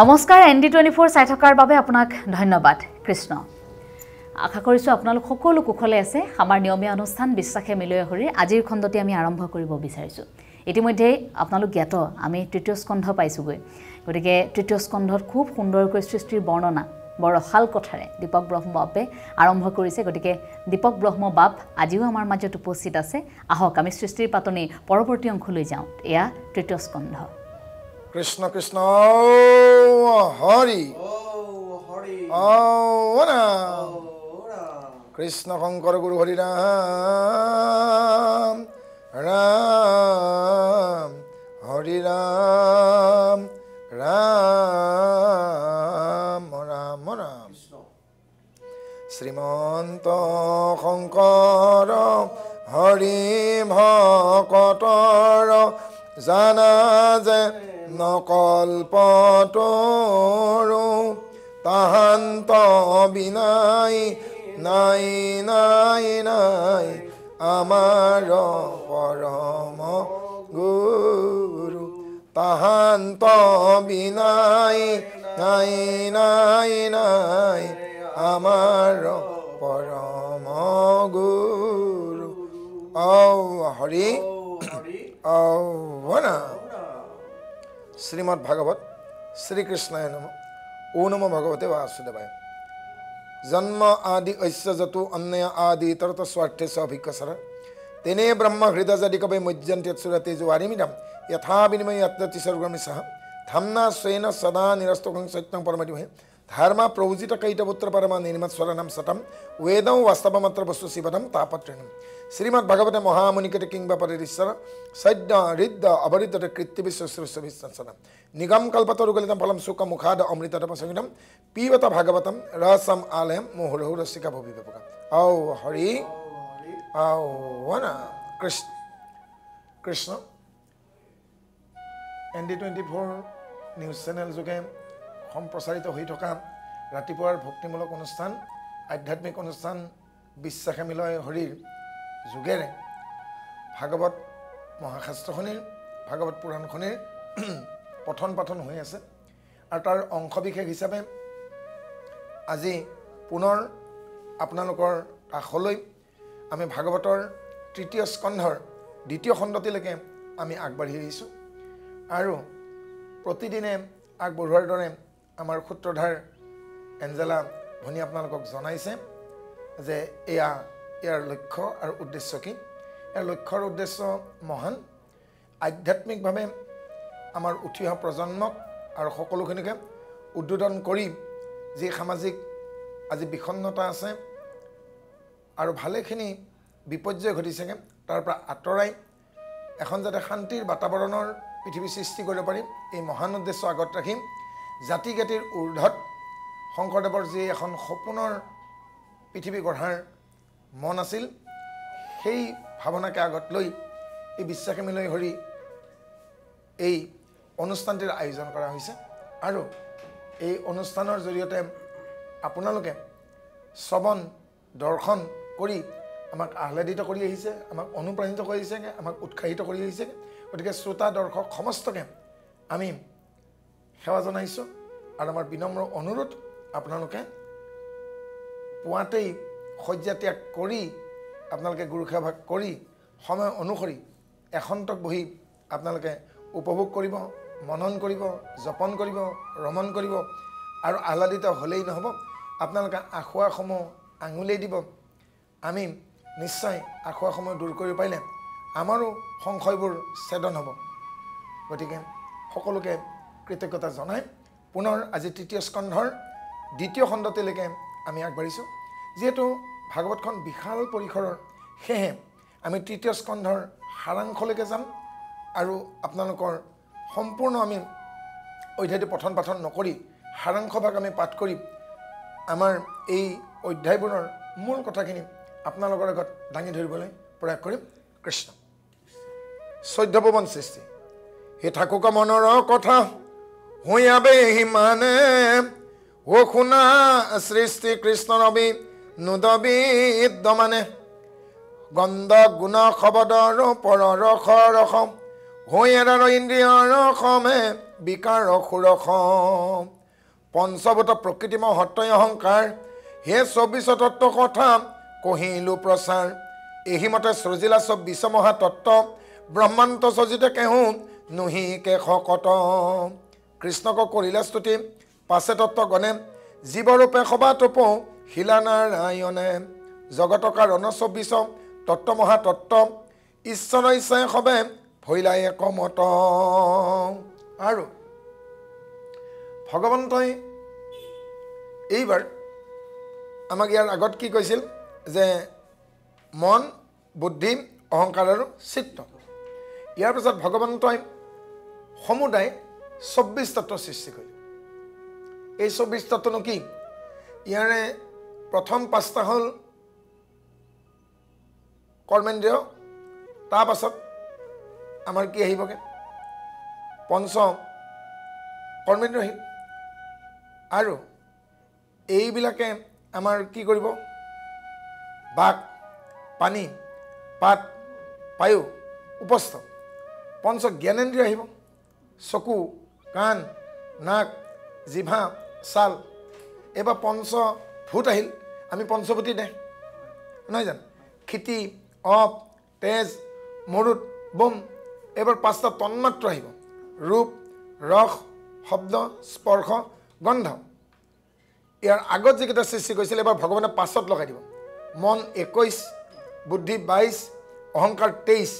নমস্কাৰ ND24 চাই থকাৰ বাবে আপোনাক ধন্যবাদ কৃষ্ণ আশা কৰিছো আপোনালোক সকলো কুশলে আছে আমাৰ নিয়মীয়া অনুষ্ঠান বিশ্বাসে মিলয় হৰি আজিৰ খণ্ডটি আমি আৰম্ভ কৰিব বিচাৰিছো ইতিমধ্যে আপোনালোক জ্ঞাত আমি তৃতীয় স্কন্ধ পাইছোগৈ গতিকে তৃতীয় স্কন্ধত খুব সুন্দৰকৈ সৃষ্টিৰ বৰ্ণনা বৰহাল কথাৰে দীপক ব্ৰহ্মবাবে আৰম্ভ কৰিছে গতিকে দীপক ব্ৰহ্মবাব আজিও আমাৰ মাজত উপস্থিত আছে আহক আমি সৃষ্টিৰ পাতনি পৰৱৰ্তী অংশলৈ যাওঁ এয়া তৃতীয় স্কন্ধ Krishna Krishna Hari Ora Krishna Shankara Guru Hari Ram Ram Hari Ram Ram Ram Ram Srimanta Shankara Hari Bhakatara Jana Je নকল্পতৰো তাহান্ত বিনাই নাই নাই নাই আমাৰ পৰম গুৰু তাহান্ত বিনাই নাই নাই নাই আমাৰ পৰম গুৰু ঔ হৰি ঔ বনা श्रीमद् भागवत श्री कृष्णाय नमः ओ नमो भगवते वासुदेवाय जन्म आदि ऐस्य जतु अन्य आदि तरत स्वार्थे सभिकसर तेने ब्रह्म हृदय जदि कवे मुज्जन्ति सुरते जुवारिमिदम यथा विनिमय यत्ति सर्वमिसह धम्ना स्वेन सदा निरस्तकं सत्यं परमदिमहे धर्म प्रवजित कैटपुत्र परम निर्मत्स्वरनम सतम वेदं वास्तवमत्र वस्तु शिवदं तापत्रिणम श्रीमद् भागवते महामुनिकटे किंबा परिरीश्वर सद्य हृद्य अवरित कृत्य विश्वसृष्टविश्वसनम निगम कल्पतरुगलितं फलं सुख मुखाद अमृततम संगीतम पीवत भागवतम रसम आलयम मुहुर्हु रसिका भुविवेपक औ हरि औ वना Krishna Krishna ND24 news channel যোগে সম্প্ৰচাৰিত হৈ থকা ৰাতিপুৱাৰ ভক্তিমূলক অনুষ্ঠান আধ্যাত্মিক অনুষ্ঠান বিশ্বাসে মিলয় হৰিৰ যোগেৰে ভাগৱত মহাশাস্ত্ৰখনিৰ ভাগৱত পুৰাণখনিৰ পঠন পাঠন হৈ আছে আৰু তাৰ অংশ বিশেষ হিচাপে আজি পুনৰ আপোনালোকৰ কাষলৈ আমি ভাগৱতৰ তৃতীয় স্কন্ধৰ দ্বিতীয় খণ্ডটিলৈকে আমি আগবাঢ়ি আহিছোঁ আৰু প্ৰতিদিনে আগবঢ়োৱাৰ দৰে আমাৰ সূত্ৰধাৰ এঞ্জেলা ভনী আপোনালোকক জনাইছে যে ইয়াৰ লক্ষ্য আৰু উদ্দেশ্য কি ইয়াৰ লক্ষ্য আৰু উদ্দেশ্য মহান আধ্যাত্মিকভাৱে আমাৰ উঠি অহা প্ৰজন্মক আৰু সকলোখিনিকে উদ্বোধন কৰি যি সামাজিক আজি বিষণ্ণতা আছে আৰু ভালেখিনি বিপৰ্যয় ঘটিছেগৈ তাৰ পৰা আঁতৰাই এখন যাতে শান্তিৰ বাতাবৰণৰ পৃথিৱী সৃষ্টি কৰিব পাৰি এই মহান উদ্দেশ্য আগত ৰাখি জাতি জাতিৰ ঊৰ্ধত শংকৰদেৱৰ যি এখন সপোনৰ পৃথিৱী গঢ়াৰ মন আছিল সেই ভাৱনাকে আগত লৈ এই বিশ্বাসে মিলয় হৰি এই অনুষ্ঠানটিৰ আয়োজন কৰা হৈছে আৰু এই অনুষ্ঠানৰ জৰিয়তে আপোনালোকে শ্ৰৱণ দৰ্শন কৰি আমাক আহ্লাদিত কৰি আহিছে আমাক অনুপ্ৰাণিত কৰি আহিছে আমাক উৎসাহিত কৰি আহিছে গতিকে শ্ৰোতা দৰ্শক সমস্তকে আমি সেৱা জনাইছোঁ আৰু আমাৰ বিনম্ৰ অনুৰোধ আপোনালোকে পুৱাতেই শয্যা ত্যাগ কৰি আপোনালোকে গুৰুসেৱা ভাগ কৰি সময় অনুসৰি এখন্তক বহি আপোনালোকে উপভোগ কৰিব মনন কৰিব জপন কৰিব ৰমন কৰিব আৰু আহ্লাদিত হ'লেই নহ'ব আপোনালোকে আখুৱাসমূহ আঙুলিয়াই দিব আমি নিশ্চয় আখুৱাসমূহ দূৰ কৰিব পাৰিলে আমাৰো সংশয়বোৰ ছেদন হ'ব গতিকে সকলোকে কৃতজ্ঞতা জনাই পুনৰ আজি তৃতীয় স্কন্ধৰ দ্বিতীয় খণ্ডটিলৈকে আমি আগবাঢ়িছোঁ যিহেতু ভাগৱতখন বিশাল পৰিসৰৰ সেয়েহে আমি তৃতীয় স্কন্ধৰ সাৰাংশলৈকে যাম আৰু আপোনালোকৰ সম্পূৰ্ণ আমি অধ্যায়টো পঠন পাঠন নকৰি সাৰাংশ ভাগ আমি পাঠ কৰি আমাৰ এই অধ্যায়বোৰৰ মূল কথাখিনি আপোনালোকৰ আগত দাঙি ধৰিবলৈ প্ৰয়াস কৰিম কৃষ্ণ চৈধ্যভুৱন সৃষ্টি হে থাকুক মনৰ কথা হৈয়াবে সিমানে ও শুনা সৃষ্টি কৃষ্ণ ৰবি নুদবিদ্যমানে গন্ধ গুণ শবদৰ পৰৰ ৰস হৈয়েৰাৰ ইন্দ্ৰিয়ৰ সমে বিকাৰ সুৰসম পঞ্চভূত প্ৰকৃতিময় সত্যই অহংকাৰ হে 24 তত্ত্ব কথা কহিলো প্ৰচাৰ এহিমতে সৃজিলা সব বিশ্বমহা তত্ত্ব ব্ৰহ্মাণ্ড সজিতে কেহু নুহি কেশ কত কৃষ্ণক কৰিলে স্তুতি পাছে তত্ত্ব গণে জীৱৰূপে সবা তপো শিলা নাৰায়ণে জগত কাৰণ 24 তত্ত্ব মহা তত্ত্ব ঈশ্বৰ ইচ্ছাই সবে ভৈলাই একমত আৰু ভগৱন্তই এইবাৰ আমাক ইয়াৰ আগত কি কৈছিল যে মন বুদ্ধি অহংকাৰ আৰু চিত্ত ইয়াৰ পিছত ভগৱন্তই সমুদায় 24 তত্ত্ব সৃষ্টি কৰিলে এই 24 তত্ত্বনো কি ইয়াৰে প্ৰথম 5টা হ'ল কৰ্মেন্দ্ৰিয় তাৰ পাছত আমাৰ কি আহিবগে পঞ্চ কৰ্মেন্দ্ৰিয় আহিব আৰু এইবিলাকে আমাৰ কি কৰিব বাক পানী পাত পায়ু উপস্থ পঞ্চ জ্ঞানেন্দ্ৰিয় আহিব চকু কাণ নাক জিভা ছাল এবাৰ পঞ্চ ভূত আহিল আমি পঞ্চভূতি দে নহয় জানো ক্ষিতি অপ তেজ মৰুত বম এবাৰ 5টা তন্মাত্ৰ আহিব ৰূপ ৰস শব্দ স্পৰ্শ গন্ধ ইয়াৰ আগত যিকেইটা সৃষ্টি কৰিছিল এবাৰ ভগৱানে 5ত লগাই দিব মন 21 বুদ্ধি 22 অহংকাৰ 23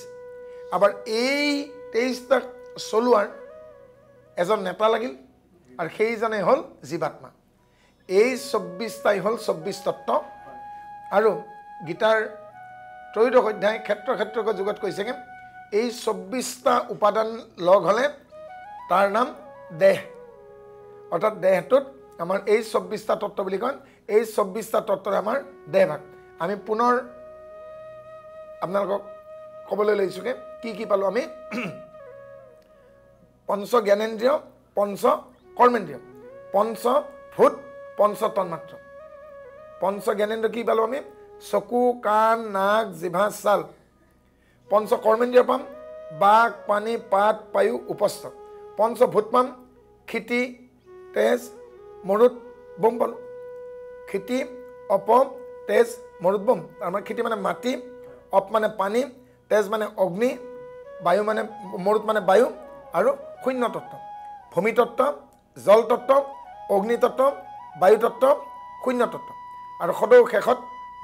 আবাৰ এই 23টা চলোৱাৰ এজন নেতা লাগিল আৰু সেইজনে হ'ল জীৱাত্মা এই 24টাই হ'ল 24 তত্ত্ব আৰু গীতাৰ 13 অধ্যায় ক্ষেত্ৰক যুগত কৈছেগে এই 24টা উপাদান লগ হলে তাৰ নাম দেহ অৰ্থাৎ দেহটোত আমাৰ এই 24টা তত্ত্ব বুলি কয় এই 24টা তত্ত্বৰ আমাৰ দেহ ভাগ আমি পুনৰ আপোনালোকক ক'বলৈ লৈছোগে কি পালো আমি পঞ্চ জ্ঞানেন্দ্ৰিয় পঞ্চ কৰ্মেন্দ্ৰিয় পঞ্চ ভূত পঞ্চ তন্মাত্ৰ পঞ্চ জ্ঞানেন্দ্ৰিয় কি পালো আমি চকু কাণ নাক জিভা ছাল পঞ্চ কৰ্মেন্দ্ৰিয় পাম বাক পানী পাত পায়ু উপস্থ পঞ্চ ভূত পাম ক্ষিতি তেজ মৰুত বম পালো ক্ষিতি অপ তেজ মৰুত বম আমাৰ ক্ষিতি মানে মাটি অপ মানে পানী তেজ মানে অগ্নি বায়ু মানে মৰুত মানে বায়ু আৰু শূন্য তত্ত্ব ভূমি তত্ত্ব জল তত্ত্ব অগ্নি তত্ত্ব বায়ু তত্ত্ব শূন্য তত্ত্ব আৰু সদৌ শেষত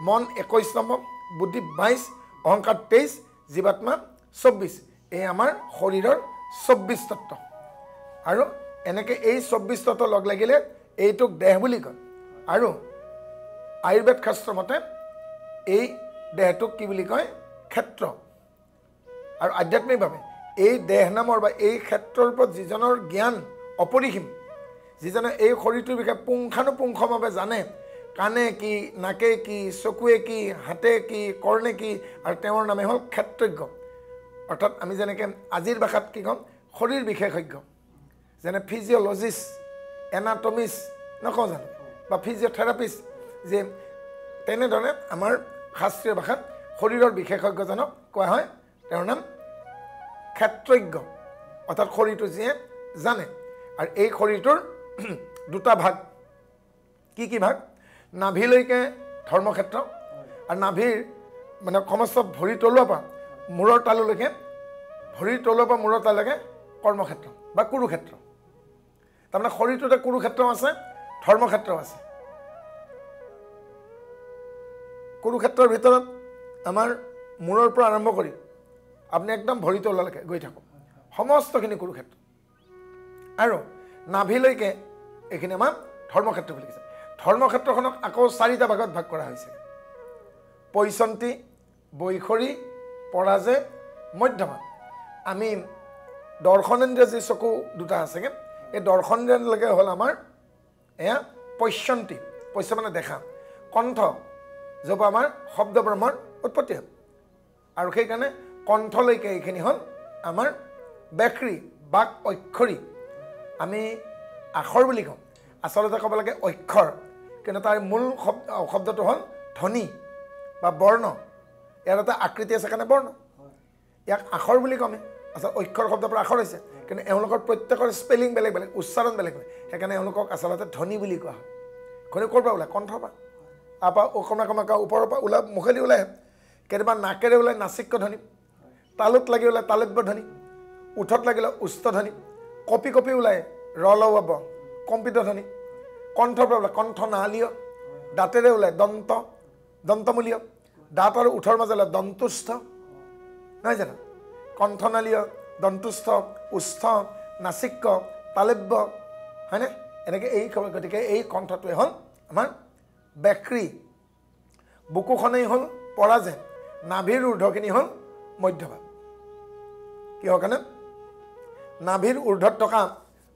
মন 21 নম্বৰ বুদ্ধি 22 অহংকাৰ 23 জীৱাত্মা 24 এই আমাৰ শৰীৰৰ 24 তত্ত্ব আৰু এনেকৈ এই 24 তত্ত্ব লগ লাগিলে এইটোক দেহ বুলি কয় আৰু আয়ুৰ্বেদ শাস্ত্ৰ মতে এই দেহটোক কি বুলি কয় ক্ষেত্ৰ আৰু আধ্যাত্মিকভাৱে এই দেহ নামৰ বা এই ক্ষেত্ৰৰ ওপৰত যিজনৰ জ্ঞান অপৰিসীম যিজনে এই শৰীৰটোৰ বিষয়ে পুংখানুপুংখভাৱে জানে কাণে কি নাকে কি চকুৱে কি হাতে কি কৰ্ণে কি আৰু তেওঁৰ নামে হ'ল ক্ষেত্ৰজ্ঞ অৰ্থাৎ আমি যেনেকৈ আজিৰ ভাষাত কি ক'ম শৰীৰ বিশেষজ্ঞ যেনে ফিজিঅ'লজিষ্ট এনাটমিষ্ট নকওঁ জানো বা ফিজিঅ'থেৰাপিষ্ট যে তেনেধৰণে আমাৰ শাস্ত্ৰীয় ভাষাত শৰীৰৰ বিশেষজ্ঞজনক কোৱা হয় তেওঁৰ নাম ক্ষেত্ৰজ্ঞ অৰ্থাৎ শৰীৰটো যিয়ে জানে আৰু এই শৰীৰটোৰ দুটা ভাগ কি ভাগ নাভিলৈকে ধৰ্মক্ষেত্ৰ আৰু নাভিৰ মানে সমস্ত ভৰি তলুৱাৰ পৰা মূৰৰ তালুলৈকে ভৰিৰ তলুৱাৰ পৰা মূৰৰ তালৈকে কৰ্মক্ষেত্ৰ বা কুৰুক্ষেত্ৰ তাৰমানে শৰীৰটোতে কুৰুক্ষেত্ৰ আছে ধৰ্মক্ষেত্ৰ আছে কুৰুক্ষেত্ৰৰ ভিতৰত আমাৰ মূৰৰ পৰা আৰম্ভ কৰি আপুনি একদম ভৰি তললৈকে গৈ থাকক সমস্তখিনি কুৰুক্ষেত্ৰ আৰু নাভিলৈকে এইখিনি আমাৰ ধৰ্মক্ষেত্ৰ বুলি কৈছে ধৰ্মক্ষেত্ৰখনক আকৌ 4টা ভাগত ভাগ কৰা হৈছে পৈচন্তী বৈখৰী পৰাজে মধ্যমা আমি দৰ্শনেন্দ্ৰিয় যি চকু দুটা আছেগে এই দৰ্শনেন্দ্ৰিয়লৈকে হ'ল আমাৰ এয়া পৈচন্তী পৈচ মানে দেখা কণ্ঠ য'ৰ পৰা আমাৰ শব্দ ব্ৰহ্মৰ উৎপত্তি হ'ল আৰু সেইকাৰণে কণ্ঠলৈকে এইখিনি হ'ল আমাৰ বেকৰী বাক অক্ষৰী আমি আখৰ বুলি কওঁ আচলতে ক'ব লাগে অক্ষৰ কিন্তু তাৰ মূল শব্দটো হ'ল ধ্বনি বা বৰ্ণ ইয়াৰ এটা আকৃতি আছে কাৰণে বৰ্ণ ইয়াক আখৰ বুলি কওঁ আচলতে অক্ষৰ শব্দৰ পৰা আখৰ হৈছে কিন্তু এওঁলোকৰ প্ৰত্যেকৰ স্পেলিং বেলেগ বেলেগ উচ্চাৰণ বেলেগ বেলেগ সেইকাৰণে এওঁলোকক আচলতে ধনী বুলি কোৱা হয় ধনী ক'ৰ পৰা ওলায় কণ্ঠৰ পৰা তাৰপৰা অকণা ওপৰৰ পৰা ওলাই মুখেদি ওলাই কেতিয়াবা নাকেৰে ওলাই নাচিক্য ধ্বনি তালুত লাগি ওলাই তালব্য ধ্বনি উঠত লাগিলে উষ্ঠ ধ্বনি কপি কপি ওলাই ৰলৱ কম্পিত ধ্বনি কণ্ঠৰ পৰা ওলাই কণ্ঠ নালীয় দাঁতেৰে ওলাই দন্তমূলীয় দাঁত আৰু উঠৰ মাজে ওলাই দন্তুষ্ঠ নহয় জানো কণ্ঠনালীয় দন্তুষ্ঠ উষ্ঠ নাচিক্য তালব্য হয়নে এনেকৈ এই গতিকে এই কণ্ঠটোৱে হ'ল আমাৰ বেক্ৰী বুকুখনেই হ'ল পৰাজে নাভিৰ ঊৰ্ধ্বখিনি হ'ল মধ্যভাগ কিহৰ কাৰণে নাভিৰ ঊৰ্ধ্বত থকা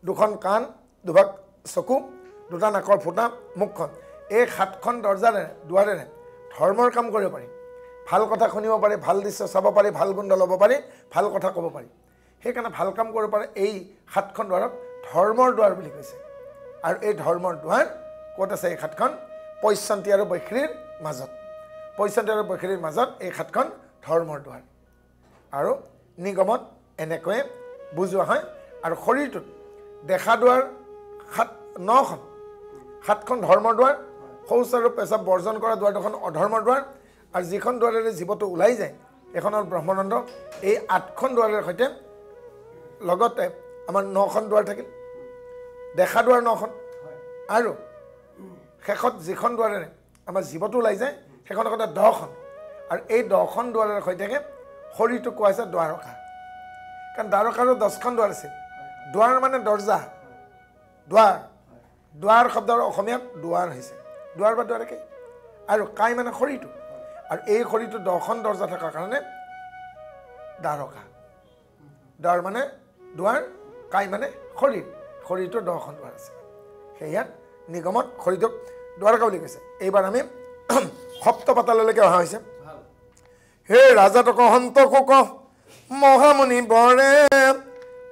দুখন কাণ দুভাগ চকু দুটা নাকৰ ফুটা মুখখন এই 7খন দৰ্জাৰে দুৱাৰেৰে ধৰ্মৰ কাম কৰিব পাৰি ভাল কথা শুনিব পাৰি ভাল দৃশ্য চাব পাৰি ভাল গুণ ল'ব পাৰি ভাল কথা ক'ব পাৰি সেইকাৰণে ভাল কাম কৰিব পাৰে এই 7খন দুৱাৰক ধৰ্মৰ দুৱাৰ বুলি কৈছে আৰু এই ধৰ্মৰ দুৱাৰ ক'ত আছে এই 7খন পৈশান্তি আৰু বৈখৰীৰ মাজত এই 7খন ধৰ্মৰ দুৱাৰ আৰু নিগমত এনেকৈয়ে বুজোৱা হয় আৰু শৰীৰটোত দেখা দুৱাৰ 7খন ধৰ্মৰ দুৱাৰ শৌচ আৰু পেচাব বৰ্জন কৰা দুৱাৰ দুখন অধৰ্মৰ দুৱাৰ আৰু যিখন দুৱাৰেৰে জীৱটো ওলাই যায় এখনৰ ব্ৰহ্মানন্দ এই 8খন দুৱাৰৰ সৈতে লগতে আমাৰ 9খন দুৱাৰ থাকিল দেখা দুৱাৰ 9খন আৰু শেষত যিখন দুৱাৰেৰে আমাৰ জীৱটো ওলাই যায় সেইখন লগতে 10খন আৰু এই 10খন দুৱাৰৰ সৈতে শৰীৰটো কোৱা হৈছে দ্বাৰকা কাৰণ দ্বাৰকাৰো 10খন দুৱাৰ আছিল দুৱাৰ মানে দৰ্জা দুৱাৰ শব্দৰ অসমীয়াত দুৱাৰ হৈছে দুৱাৰ বা দুৱাৰকে আৰু কাই মানে শৰীৰটো আৰু এই শৰীৰটো 10খন দৰ্জা থকাৰ কাৰণে দ্বাৰকা দ্বাৰ মানে দুৱাৰ কাই মানে শৰীৰটো 10খন দুৱাৰ আছে সেয়াত নিগমত শৰীৰটোক দ্বাৰকা বুলি কৈছে এইবাৰ আমি সপ্ত পাতাললৈকে অহা হৈছে হে ৰাজাতক সন্তকোক মহামুনি বৰে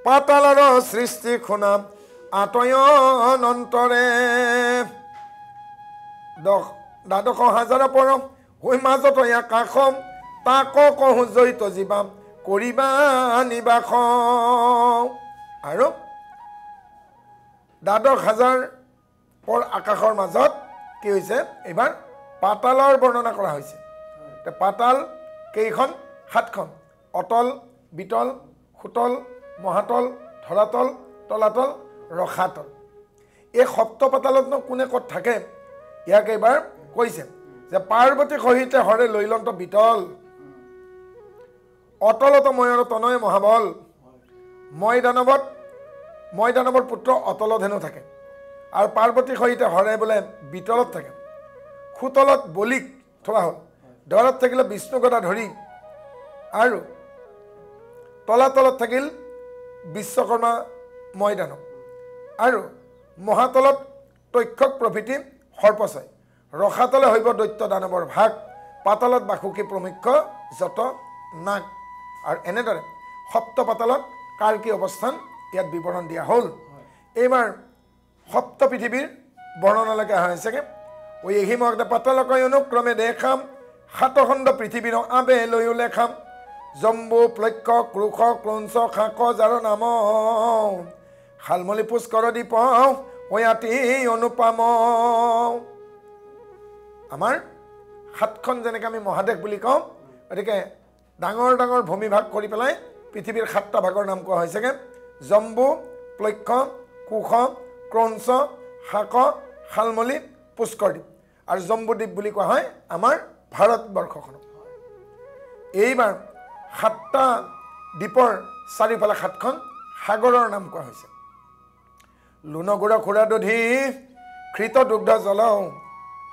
পাতালৰ সৃষ্টি শুনা আতয়ন অন্তৰে দ্বাদশ হাজাৰ পৰ হৈ মাজত আকাশ তাক কহো জড়িত জীৱা কৰিবা নিবাস আৰু দ্বাদশ হাজাৰ পৰ আকাশৰ মাজত কি হৈছে এইবাৰ পাতালৰ বৰ্ণনা কৰা হৈছে পাতাল কেইখন 7খন অতল বিতল সুতল মহাতল ধৰাতল তলাতল ৰসাতল এই সপ্ত পাতালতনো কোনে ক'ত থাকে ইয়াক এইবাৰ কৈছে যে পাৰ্বতী সহিতে হৰে লৈলন্ত বিতল অতলত ময়ৰ তনয় মহাবল ময়দানৱৰ পুত্ৰ অতলত হেনো থাকে আৰু পাৰ্বতী সহিতে হৰে বোলে বিতলত থাকে সুতলত বলিক থোৱা হ'ল দৰত থাকিলে বিষ্ণু গদা ধৰি আৰু তলাতলত থাকিল বিশ্বকৰ্মা ময়দানৱ আৰু মহাতলত তক্ষক প্ৰভৃতি সৰ্পচয় ৰসাতলে হইব দৈত্য দানৱৰ ভাগ পাতালত বাসুকী প্ৰমুখ্য যত নাগ আৰু এনেদৰে সপ্ত পাতালত কাৰ কি অৱস্থান ইয়াত বিৱৰণ দিয়া হ'ল এইবাৰ সপ্ত পৃথিৱীৰ বৰ্ণনালৈকে অহা হৈছেগৈ ঐ হিমক পাতালকৈ অনুক্ৰমে দেখাম 7 খণ্ড পৃথিৱীৰ আবে লৈ উলেখাম জম্বু প্লক্ষ ক্ৰুশ ক্ৰঞ্চ খাক যাৰ নাম শালমলী পুষ্কৰ দীপ অয়াতি অনুপাম আমাৰ 7খন যেনেকৈ আমি মহাদেশ বুলি কওঁ গতিকে ডাঙৰ ডাঙৰ ভূমিভাগ কৰি পেলাই পৃথিৱীৰ 7টা ভাগৰ নাম কোৱা হৈছেগৈ জম্বু প্লক্ষ কুশ ক্ৰঞ্চ শাক শালমলী পুষ্কৰ দ্বীপ আৰু জম্বুদ্বীপ বুলি কোৱা হয় আমাৰ ভাৰতবৰ্ষখনক এইবাৰ 7টা দ্বীপৰ চাৰিওফালে 7খন সাগৰৰ নাম কোৱা হৈছে লুনগুড় খুৰা দধি কৃত দুগ্ধ জল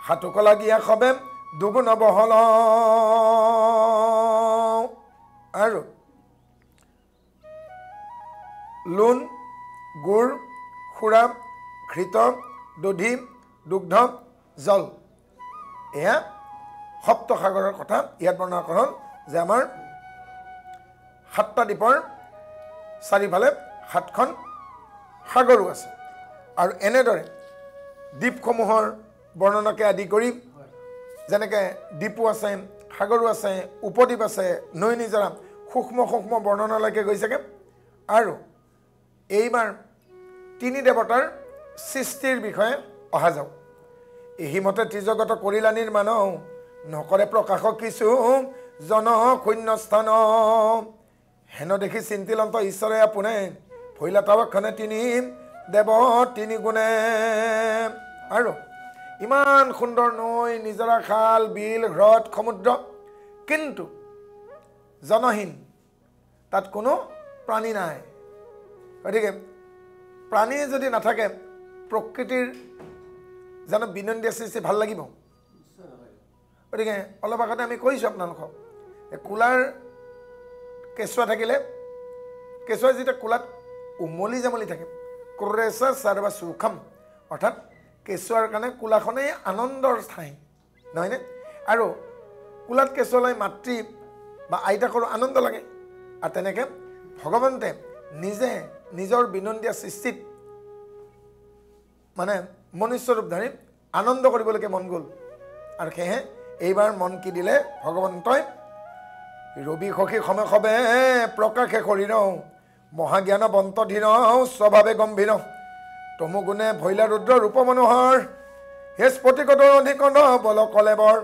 হাতুকলা গিয়া খবে দুগুণ বহল আৰু লুন গুড় খুৰা ঘৃত দধি দুগ্ধ জল এয়া সপ্ত সাগৰৰ কথা ইয়াত বৰ্ণনা কৰা হ'ল যে আমাৰ 7টা দ্বীপৰ চাৰিফালে 7খন সাগৰো আছে আৰু এনেদৰে দ্বীপসমূহৰ বৰ্ণনাকে আদি কৰি যেনেকৈ দ্বীপো আছে সাগৰো আছে উপদ্বীপ আছে নৈ নিজৰা সূক্ষ্ম সূক্ষ্ম বৰ্ণনালৈকে গৈছেগৈ আৰু এইবাৰ তিনি দেৱতাৰ সৃষ্টিৰ বিষয়ে অহা যাওক এহিমতে ত্ৰিজগত কৰিলা নিৰ্মাণ নকৰে প্ৰকাশ কিছু জন শূন্য স্থান হেন দেখি চিন্তিলন্ত ঈশ্বৰে আপোনে ভৈলা তাৱাখনে তিনি দেৱ তিনি গুণে আৰু ইমান সুন্দৰ নৈ নিজৰা খাল বিল হ্ৰদ সমুদ্ৰ কিন্তু জনহীন তাত কোনো প্ৰাণী নাই গতিকে প্ৰাণী যদি নাথাকে প্ৰকৃতিৰ জানো বিনন্দীয়া সৃষ্টি ভাল লাগিব গতিকে অলপ আগতে আমি কৈছোঁ আপোনালোকক কুলাৰ কেঁচুৱা থাকিলে কেঁচুৱা যেতিয়া কুলাত উমলি জামলি থাকে ক্ৰেছা চাৰবা সুখম অৰ্থাৎ কেঁচুৱাৰ কাৰণে কুলাখনেই আনন্দৰ ঠাই নহয়নে আৰু কুলাত কেঁচুৱালৈ মাতৃ বা আইতাকৰো আনন্দ লাগে আৰু তেনেকৈ ভগৱন্তে নিজে নিজৰ বিনন্দীয়া সৃষ্টিত মানে মনুষ্য ৰূপ ধৰি আনন্দ কৰিবলৈকে মন গ'ল আৰু সেয়েহে এইবাৰ মন কি দিলে ভগৱন্তই ৰবি সখী সমে প্ৰকাশে শৰীৰ মহাজ্ঞান বন্ত ধীৰ স্বভাৱে গম্ভীৰ তমু গুণে ভৈলা ৰুদ্ৰ ৰূপ মনোহৰ হে স্ফটিকত অধিকন বল কলেবৰ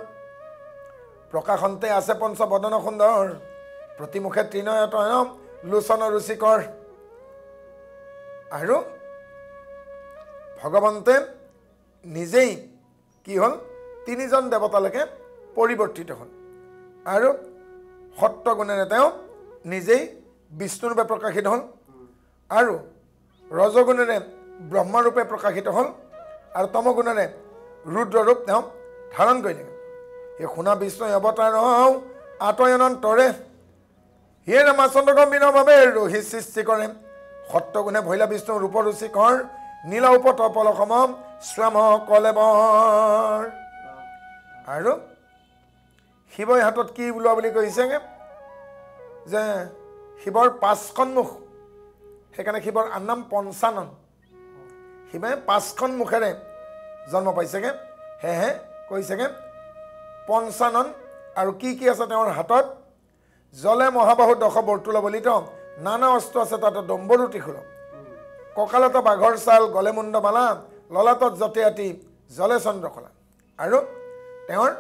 প্ৰকাশন্তে আছে পঞ্চ বদন সুন্দৰ প্ৰতিমুখে তৃণয়তন লোচন ৰুচিকৰ আৰু ভগৱন্তে নিজেই কি হ'ল তিনিজন দেৱতালৈকে পৰিৱৰ্তিত হ'ল আৰু সত্ত্বগুণেৰে তেওঁ নিজেই বিষ্ণুৰূপে প্ৰকাশিত হ'ল আৰু ৰজগুণেৰে ব্ৰহ্মৰূপে প্ৰকাশিত হ'ল আৰু তমগুণেৰে ৰুদ্ৰৰূপ তেওঁ ধাৰণ কৰিলে এই শুনা বিষ্ণু অৱতাৰ আতয়নন্তৰে হে ৰামচন্দ্ৰ গম্ভীৰভাৱে ৰহি সৃষ্টি কৰে সত্ত্বগুণে ভৈলা বিষ্ণু ৰূপৰুচিকৰ নীলা উপতপল সম শ্যাম কলেবৰ আৰু শিৱই হাতত কি বোলোৱা বুলি কৈছেগৈ যে শিৱৰ 5খন মুখ সেইকাৰণে শিৱৰ আন নাম পঞ্চানন শিৱে 5খন মুখেৰে জন্ম পাইছেগৈ সেয়েহে কৈছেগৈ পঞ্চানন আৰু কি কি আছে তেওঁৰ হাতত জলে মহাবাহু দশ বৰ্তুল বলিত নানা অস্ত্ৰ আছে তাত ডম্বৰু ত্ৰিশূল কঁকালত বাঘৰ ছাল গলে মুণ্ড মালা ললাটত জটিয়াতি জলে চন্দ্ৰকলা আৰু তেওঁৰ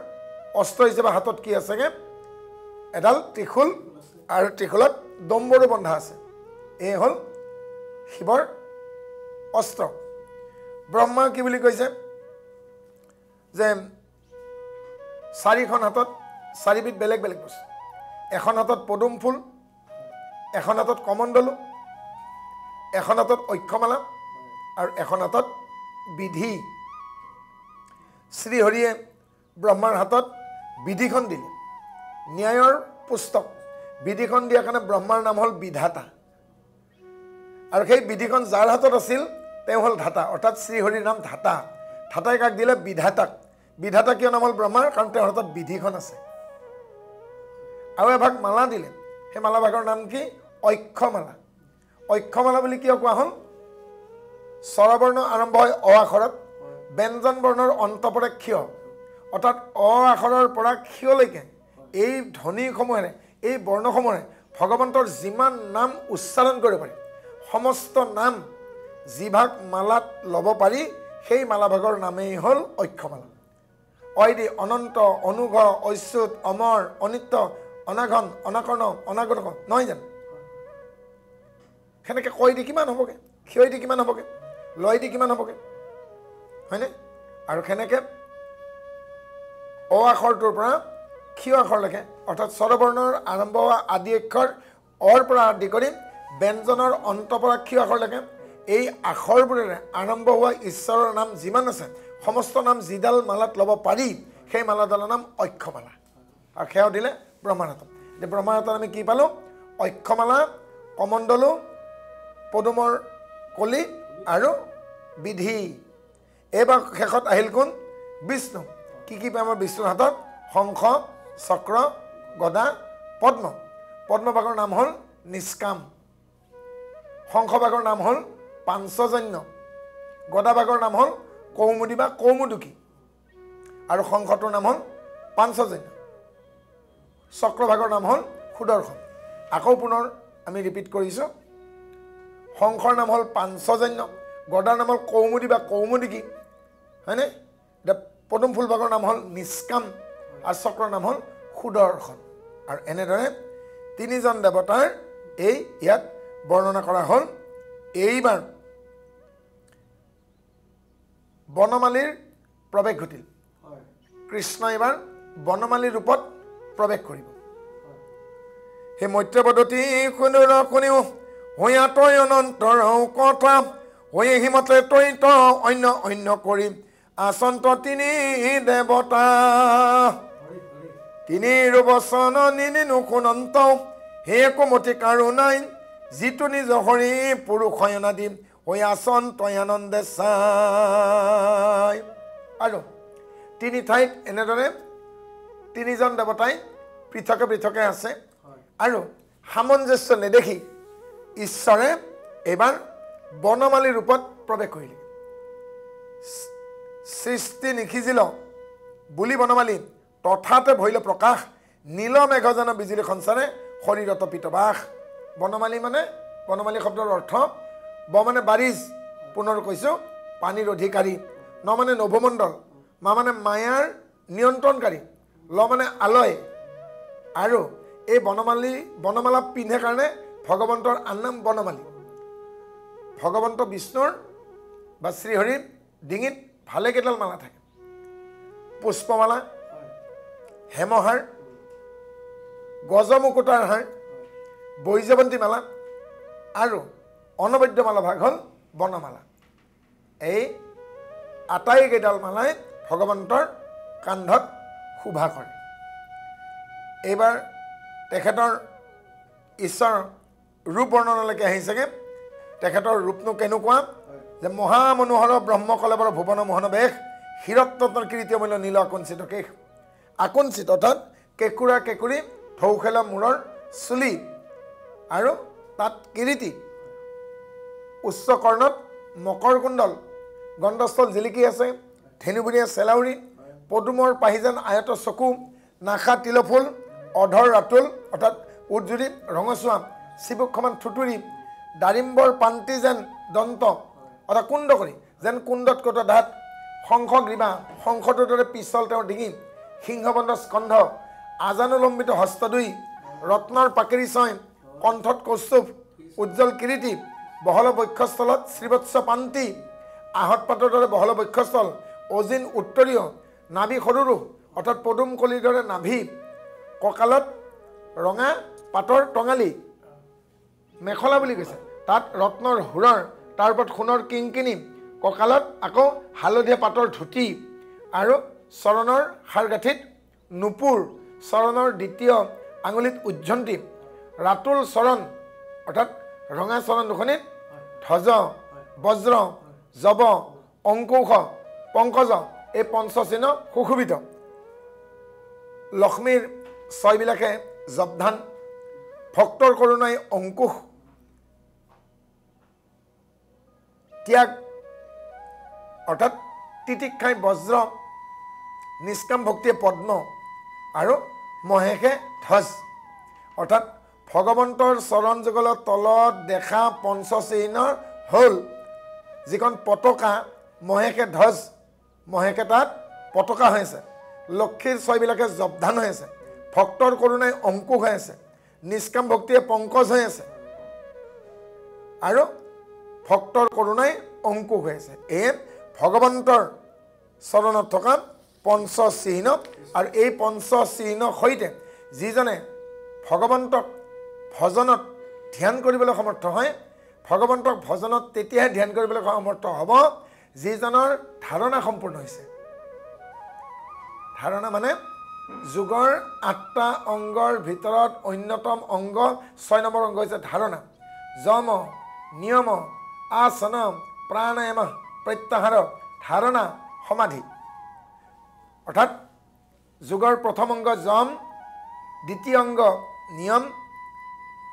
অস্ত্ৰ হিচাপে হাতত কি আছেগৈ এডাল ত্ৰিশূল আৰু ত্ৰিশূলত ডম্বৰু বন্ধা আছে এই হ'ল শিৱৰ অস্ত্ৰ ব্ৰহ্মা কি বুলি কৈছে যে 4খন হাতত 4বিধ বেলেগ বেলেগ বস্তু এখন হাতত পদুম ফুল এখন হাতত কমণ্ডলু এখন হাতত অক্ষমালা আৰু এখন হাতত বিধি শ্ৰীহৰিয়ে ব্ৰহ্মাৰ হাতত বিধিখন দিলে ন্যায়ৰ পুস্তক বিধিখন দিয়াৰ কাৰণে ব্ৰহ্মাৰ নাম হ'ল বিধাতা আৰু সেই বিধিখন যাৰ হাতত আছিল তেওঁ হ'ল ধাতা অৰ্থাৎ শ্ৰীহৰিৰ নাম ধাতা ধাতাই কাক দিলে বিধাতাক বিধাতা কিয় নাম হ'ল ব্ৰহ্মাৰ কাৰণ তেওঁৰ হাতত বিধিখন আছে আৰু এভাগ মালা দিলে সেই মালা ভাগৰ নাম কি অক্ষমালা অক্ষমালা বুলি কিয় কোৱা হ'ল স্বৰবৰ্ণ আৰম্ভ হয় অ আখৰত ব্যঞ্জন বৰ্ণৰ অন্ত পৰে ক্ষয় অৰ্থাৎ অ আখৰৰ পৰা ক্ষয়লৈকে এই ধ্বনিসমূহেৰে এই বৰ্ণসমূহে ভগৱন্তৰ যিমান নাম উচ্চাৰণ কৰিব পাৰি সমস্ত নাম যিভাগ মালাত ল'ব পাৰি সেই মালাভাগৰ নামেই হ'ল অক্ষমালা অইদি অনন্ত অনুঘ ঐচ্যুত অমৰ অনিত্য অনাঘন অনাকৰ্ণ অনাগত নহয় জানো সেনেকৈ কয় দি কিমান হ'বগৈ ক্ষয় দি কিমান হ'বগৈ লয় দি কিমান হ'বগৈ হয়নে আৰু সেনেকৈ অ আখৰটোৰ পৰা ক্ষয় আখৰলৈকে অৰ্থাৎ স্বৰবৰ্ণৰ আৰম্ভ হোৱা আদি অক্ষৰ অৰ পৰা আদি কৰি ব্যঞ্জনৰ অন্ত পৰা ক্ষয় আখৰলৈকে এই আখৰবোৰেৰে আৰম্ভ হোৱা ঈশ্বৰৰ নাম যিমান আছে সমস্ত নাম যিডাল মালাত ল'ব পাৰি সেই মালাডালৰ নাম অক্ষমালা আৰু সেয়াও দিলে ব্ৰহ্মাৰ হাতত এতিয়া ব্ৰহ্মাৰ হাতত আমি কি পালোঁ অক্ষমালা কমণ্ডলু পদুমৰ কলি আৰু বিধি এইবাৰ শেষত আহিল কোন বিষ্ণু কি কি পায় আমাৰ বিষ্ণুৰ হাতত শংখ চক্ৰ গদা পদ্ম পদ্মভাগৰ নাম হ'ল নিষ্কাম শংখভাগৰ নাম হ'ল পাঞ্চজন্য গদাভাগৰ নাম হ'ল কৌমুদী বা কৌমুদুকী আৰু শংখটোৰ নাম হ'ল পাঞ্চজন্য চক্ৰভাগৰ নাম হ'ল সুদৰ্শন আকৌ পুনৰ আমি ৰিপিট কৰিছোঁ শংখৰ নাম হ'ল পাঞ্চজন্য গদাৰ নাম হ'ল কৌমুদী বা কৌমুদিকী হয়নে এতিয়া পদুম ফুলভাগৰ নাম হ'ল নিষ্কাম আৰু চক্ৰৰ নাম হ'ল সুদৰ্শন আৰু এনেদৰে তিনিজন দেৱতাৰ এই ইয়াত বৰ্ণনা কৰা হ'ল এইবাৰ বনমালীৰ প্ৰৱেশ ঘটিল কৃষ্ণ এইবাৰ বনমালীৰ ৰূপত প্ৰৱেশ কৰিব সেই মৈত্ৰপদ্ধতি শুনিও হৈয়া তই অনন্তৰ কথা হৈয়ে হিমতে তৈত অন্য অন্য কৰি আচন্ত তিনি দেৱতা তিনি বচন নিনিনো শুনন্ত হে কোমতি কাৰো নাই যিটো নিজ হৰি পুৰুষ অনাদি হৈ আচন তই আনন্দে চাই আৰু তিনি ঠাইত এনেদৰে তিনিজন দেৱতাই পৃথকে পৃথকে আছে আৰু সামঞ্জস্য নেদেখি ঈশ্বৰে এইবাৰ বনমালীৰ ৰূপত প্ৰৱেশ কৰিলে সৃষ্টি নিখিজিল বুলি বনমালী তথাতে ভৈল প্ৰকাশ নীল মেঘজন বিজুলী সঞ্চাৰে শৰীৰত পিতবাস বনমালী মানে বনমালী শব্দৰ অৰ্থ ব মানে বাৰিজ পুনৰ কৈছোঁ পানীৰ অধিকাৰী ন মানে নভমণ্ডল মা মানে মায়াৰ নিয়ন্ত্ৰণকাৰী ল মানে আলয় আৰু এই বনমালা পিন্ধে কাৰণে ভগৱন্তৰ আন নাম বনমালী ভগৱন্ত বিষ্ণুৰ বা শ্ৰীহৰিৰ ডিঙিত ভালেকেইডাল মালা থাকে পুষ্পমালা হেমহাৰ গজমুকুটাৰ হাৰ বৈজৱন্তী মালা আৰু অনবদ্য মালা ভাগ হ'ল বনমালা এই আটাইকেইডাল মালাই ভগৱন্তৰ কান্ধত শোভা কৰে এইবাৰ তেখেতৰ ঈশ্বৰৰ ৰূপ বৰ্ণনালৈকে আহিছেগৈ তেখেতৰ ৰূপনো কেনেকুৱা যে মহামনোহৰ ব্ৰহ্মকলেবৰ ভুৱন মোহন বেশ হীৰত্ৰত্নৰ কীৰ্তিমূল্য নীল আকুঞ্চিত কেশ আকুঞ্চিত অৰ্থাৎ কেঁকুৰা কেঁকুৰি ঢৌখেলা মূৰৰ চুলি আৰু তাত কিৰীতি উচ্চ কৰ্ণত মকৰ কুণ্ডল গণ্ডস্থল জিলিকি আছে ধেনুবুৰীয়া চেলাউৰি পদুমৰ পাহিজান আয়ত চকু নাখা তিলফুল অধৰ ৰাতুল অৰ্থাৎ উজ্জুৰি ৰঙচুৱা চিবুকমান থুতুৰি দাৰিম্বৰ পান্তি যেন দন্ত অৰ্থাৎ কুণ্ড কৰি যেন কুণ্ডত কটা দাঁত শংখ গ্ৰীবা শংখটোৰ দৰে পিছল তেওঁৰ ডিঙি সিংহবন্ধ স্কন্ধ আজানুলম্বিত হস্ত দুই ৰত্নৰ পাকেৰি ছয় কণ্ঠত কৌস্তুভ উজ্জ্বল কিৰীতি বহল বক্ষস্থলত শ্ৰীবৎস পান্তি আহত পাতৰ দৰে বহল বক্ষস্থল অজিন উত্তৰীয় নাভি সৰুৰু অৰ্থাৎ পদুম কলিৰ দৰে নাভি কঁকালত ৰঙা পাতৰ টঙালি মেখলা বুলি কৈছে তাত ৰত্নৰ হুৰৰ তাৰ ওপৰত সোণৰ কিংকিনি কঁকালত আকৌ হালধীয়া পাতৰ ধুতি আৰু চৰণৰ হাড়গাঁঠিত নুপুৰ চৰণৰ দ্বিতীয় আঙুলিত উজ্জন্তী ৰাতুল চৰণ অৰ্থাৎ ৰঙা চৰণ দুখনিত ধ্বজ বজ্ৰ জব অংকুশ পংকজ এই পঞ্চচিহ্ন সুশোভিত লক্ষ্মীৰ ছয়বিলাকে জবধান ভক্তৰ কৰোণাই অংকুশ ত্যাগ অৰ্থাৎ তিতিক্ষাই বজ্ৰ নিষ্কাম ভক্তিয়ে পদ্ম আৰু মহেশে ধ্বজ অৰ্থাৎ ভগৱন্তৰ চৰণ যুগলৰ তলত দেখা পঞ্চচিহ্ন হ'ল যিখন পতাকা মহেশে ধ্বজ মহেশে তাত পতাকা হৈ আছে লক্ষ্মীৰ ছয়বিলাকে জবধান হৈ আছে ভক্তৰ কৰোণাই অংকুশ হৈ আছে নিষ্কাম ভক্তিয়ে পংকজ হৈ আছে আৰু ভক্তৰ কৰোণাই অংকুশ হৈ আছে এই ভগৱন্তৰ চৰণত থকা পঞ্চচিহ্ন আৰু এই পঞ্চচিহ্নৰ সৈতে যিজনে ভগৱন্তক ভজনত ধ্যান কৰিবলৈ সমৰ্থ হয় ভগৱন্তক ভজনত তেতিয়াহে ধ্যান কৰিবলৈ সমৰ্থ হ'ব যিজনৰ ধাৰণা সম্পূৰ্ণ হৈছে ধাৰণা মানে যোগৰ 8টা অংগৰ ভিতৰত অন্যতম অংগ 6 নম্বৰ অংগ হৈছে ধাৰণা যম নিয়ম আসন প্ৰাণায়াম প্ৰত্যাহাৰ ধাৰণা সমাধি অৰ্থাৎ যোগৰ প্ৰথম অংগ যম দ্বিতীয় অংগ নিয়ম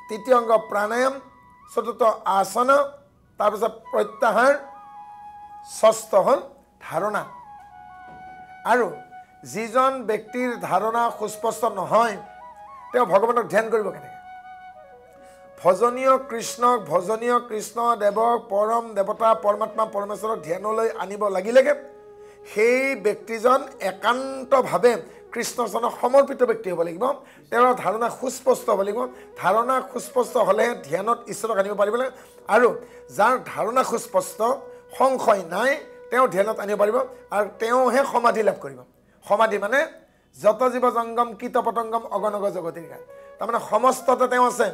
তৃতীয় অংগ প্ৰাণায়াম চতুৰ্থ আসন তাৰপিছত প্ৰত্যাহাৰ ষষ্ঠ হ'ল ধাৰণা আৰু যিজন ব্যক্তিৰ ধাৰণা সুস্পষ্ট নহয় তেওঁ ভগৱানক ধ্যান কৰিব কেনেকৈ ভজনীয় কৃষ্ণ দেৱক পৰম দেৱতা পৰমাত্মা পৰমেশ্বৰক ধ্যানলৈ আনিব লাগিলেগে সেই ব্যক্তিজন একান্তভাৱে কৃষ্ণজনক সমৰ্পিত ব্যক্তি হ'ব লাগিব তেওঁৰ ধাৰণা সুস্পষ্ট হ'ব লাগিব ধাৰণা সুস্পষ্ট হ'লেহে ধ্যানত ঈশ্বৰক আনিব পাৰিব আৰু যাৰ ধাৰণা সুস্পষ্ট সংশয় নাই তেওঁ ধ্যানত আনিব পাৰিব আৰু তেওঁহে সমাধি লাভ কৰিব সমাধি মানে যত জীৱ জংগম কীট পতংগম অগণগ জগতিৰ গায় তাৰমানে সমস্ততে তেওঁ আছে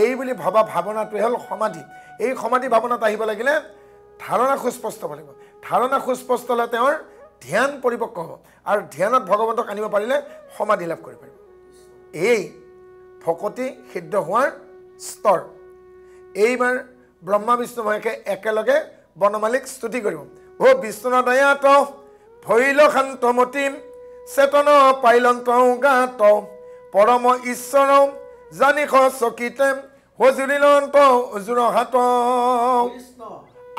এই বুলি ভবা ভাৱনাটোৱে হ'ল সমাধি এই সমাধি ভাৱনাত আহিব লাগিলে ধাৰণা সুস্পষ্ট হ'ব লাগিব ধাৰণা সুস্পষ্ট হ'লে তেওঁৰ ধ্যান পৰিপক্ক হ'ব আৰু ধ্যানত ভগৱন্তক আনিব পাৰিলে সমাধি লাভ কৰিব পাৰিব এই ভকতি সিদ্ধ হোৱাৰ স্তৰ এইবাৰ ব্ৰহ্মা বিষ্ণু মহেশে একেলগে বনমালীক স্তুতি কৰিব ও বিষ্ণুদয়াত ভৈল শান্তমতীম চেতন পাইলন্ত গাত পৰম ঈশ্বৰ জানিখ চকিতে হজুৰিলন্ত উজুৰ হাত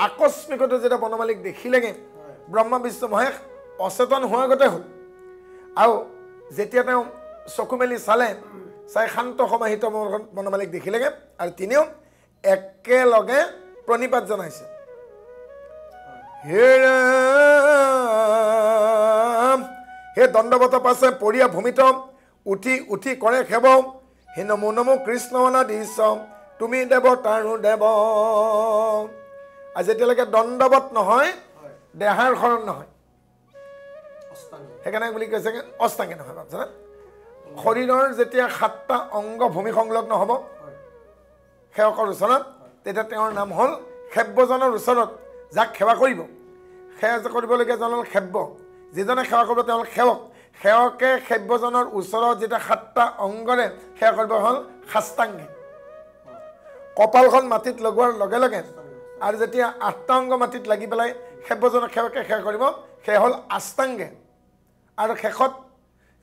আকস্মিকতে যেতিয়া বনমালীক দেখিলেগে ব্ৰহ্মা বিষ্ণু মহেশ অচেতন হোৱাৰ গতে হ'ল আৰু যেতিয়া তেওঁ চকু মেলি চালে চাই শান্ত সমাহিত বনমালীক দেখিলেগে আৰু তিনিও একেলগে প্ৰণিপাত জনাইছে হে ৰাম হে দণ্ডবত পাছে পৰিয়া ভূমিত উঠি উঠি কৰে সেৱ হে নমো নমো কৃষ্ণ অনাদিশ তুমি দেৱতাৰো দেৱ আৰু যেতিয়ালৈকে দণ্ডবত নহয় দেহাৰ শৰণ নহয় সেইকাৰণে বুলি কৈছে অষ্টাংগে নহয় ভাবছানে শৰীৰৰ যেতিয়া 7টা অংগ ভূমি সংলগ্ন হ'ব সেৱকৰ ওচৰত তেতিয়া তেওঁৰ নাম হ'ল সেব্যজনৰ ওচৰত যাক সেৱা কৰিব সেৱা কৰিবলগীয়া জন হ'ল সেব্য যিজনে সেৱা কৰিব তেওঁ হ'ল সেৱক সেৱকে সেব্যজনৰ ওচৰত যেতিয়া 7টা অংগৰে সেৱা কৰিব হ'ল সাষ্টাংগী কপালখন মাটিত লগোৱাৰ লগে লগে আৰু যেতিয়া 8টা অংগ মাটিত লাগি পেলাই সেব্যজনক সেৱকে সেৱা কৰিব সেয়া হ'ল আষ্টাংগে আৰু শেষত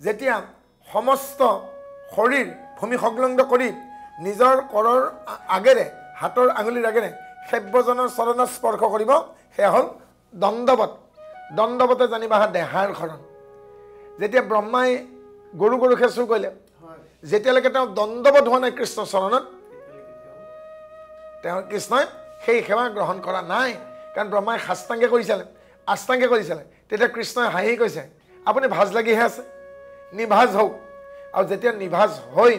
যেতিয়া সমস্ত শৰীৰ ভূমি সংলগ্ন কৰি নিজৰ কৰৰ আগেৰে হাতৰ আঙুলিৰ আগেৰে সেব্যজনৰ চৰণত স্পৰ্শ কৰিব সেয়া হ'ল দণ্ডবত দণ্ডবতে জানিবা দেহাৰ শৰণ যেতিয়া ব্ৰহ্মাই গৰু চুৰ কৰিলে যেতিয়ালৈকে তেওঁ দণ্ডবত হোৱা নাই কৃষ্ণ চৰণত তেওঁ কৃষ্ণই সেই সেৱা গ্ৰহণ কৰা নাই কাৰণ ব্ৰহ্মাই সাষ্টাংগে কৰিছিলে আষ্টাংগে কৰিছিলে তেতিয়া কৃষ্ণই হাঁহি কৈছে আপুনি ভাজ লাগিহে আছে নিভাজ হওক আৰু যেতিয়া নিভাজ হৈ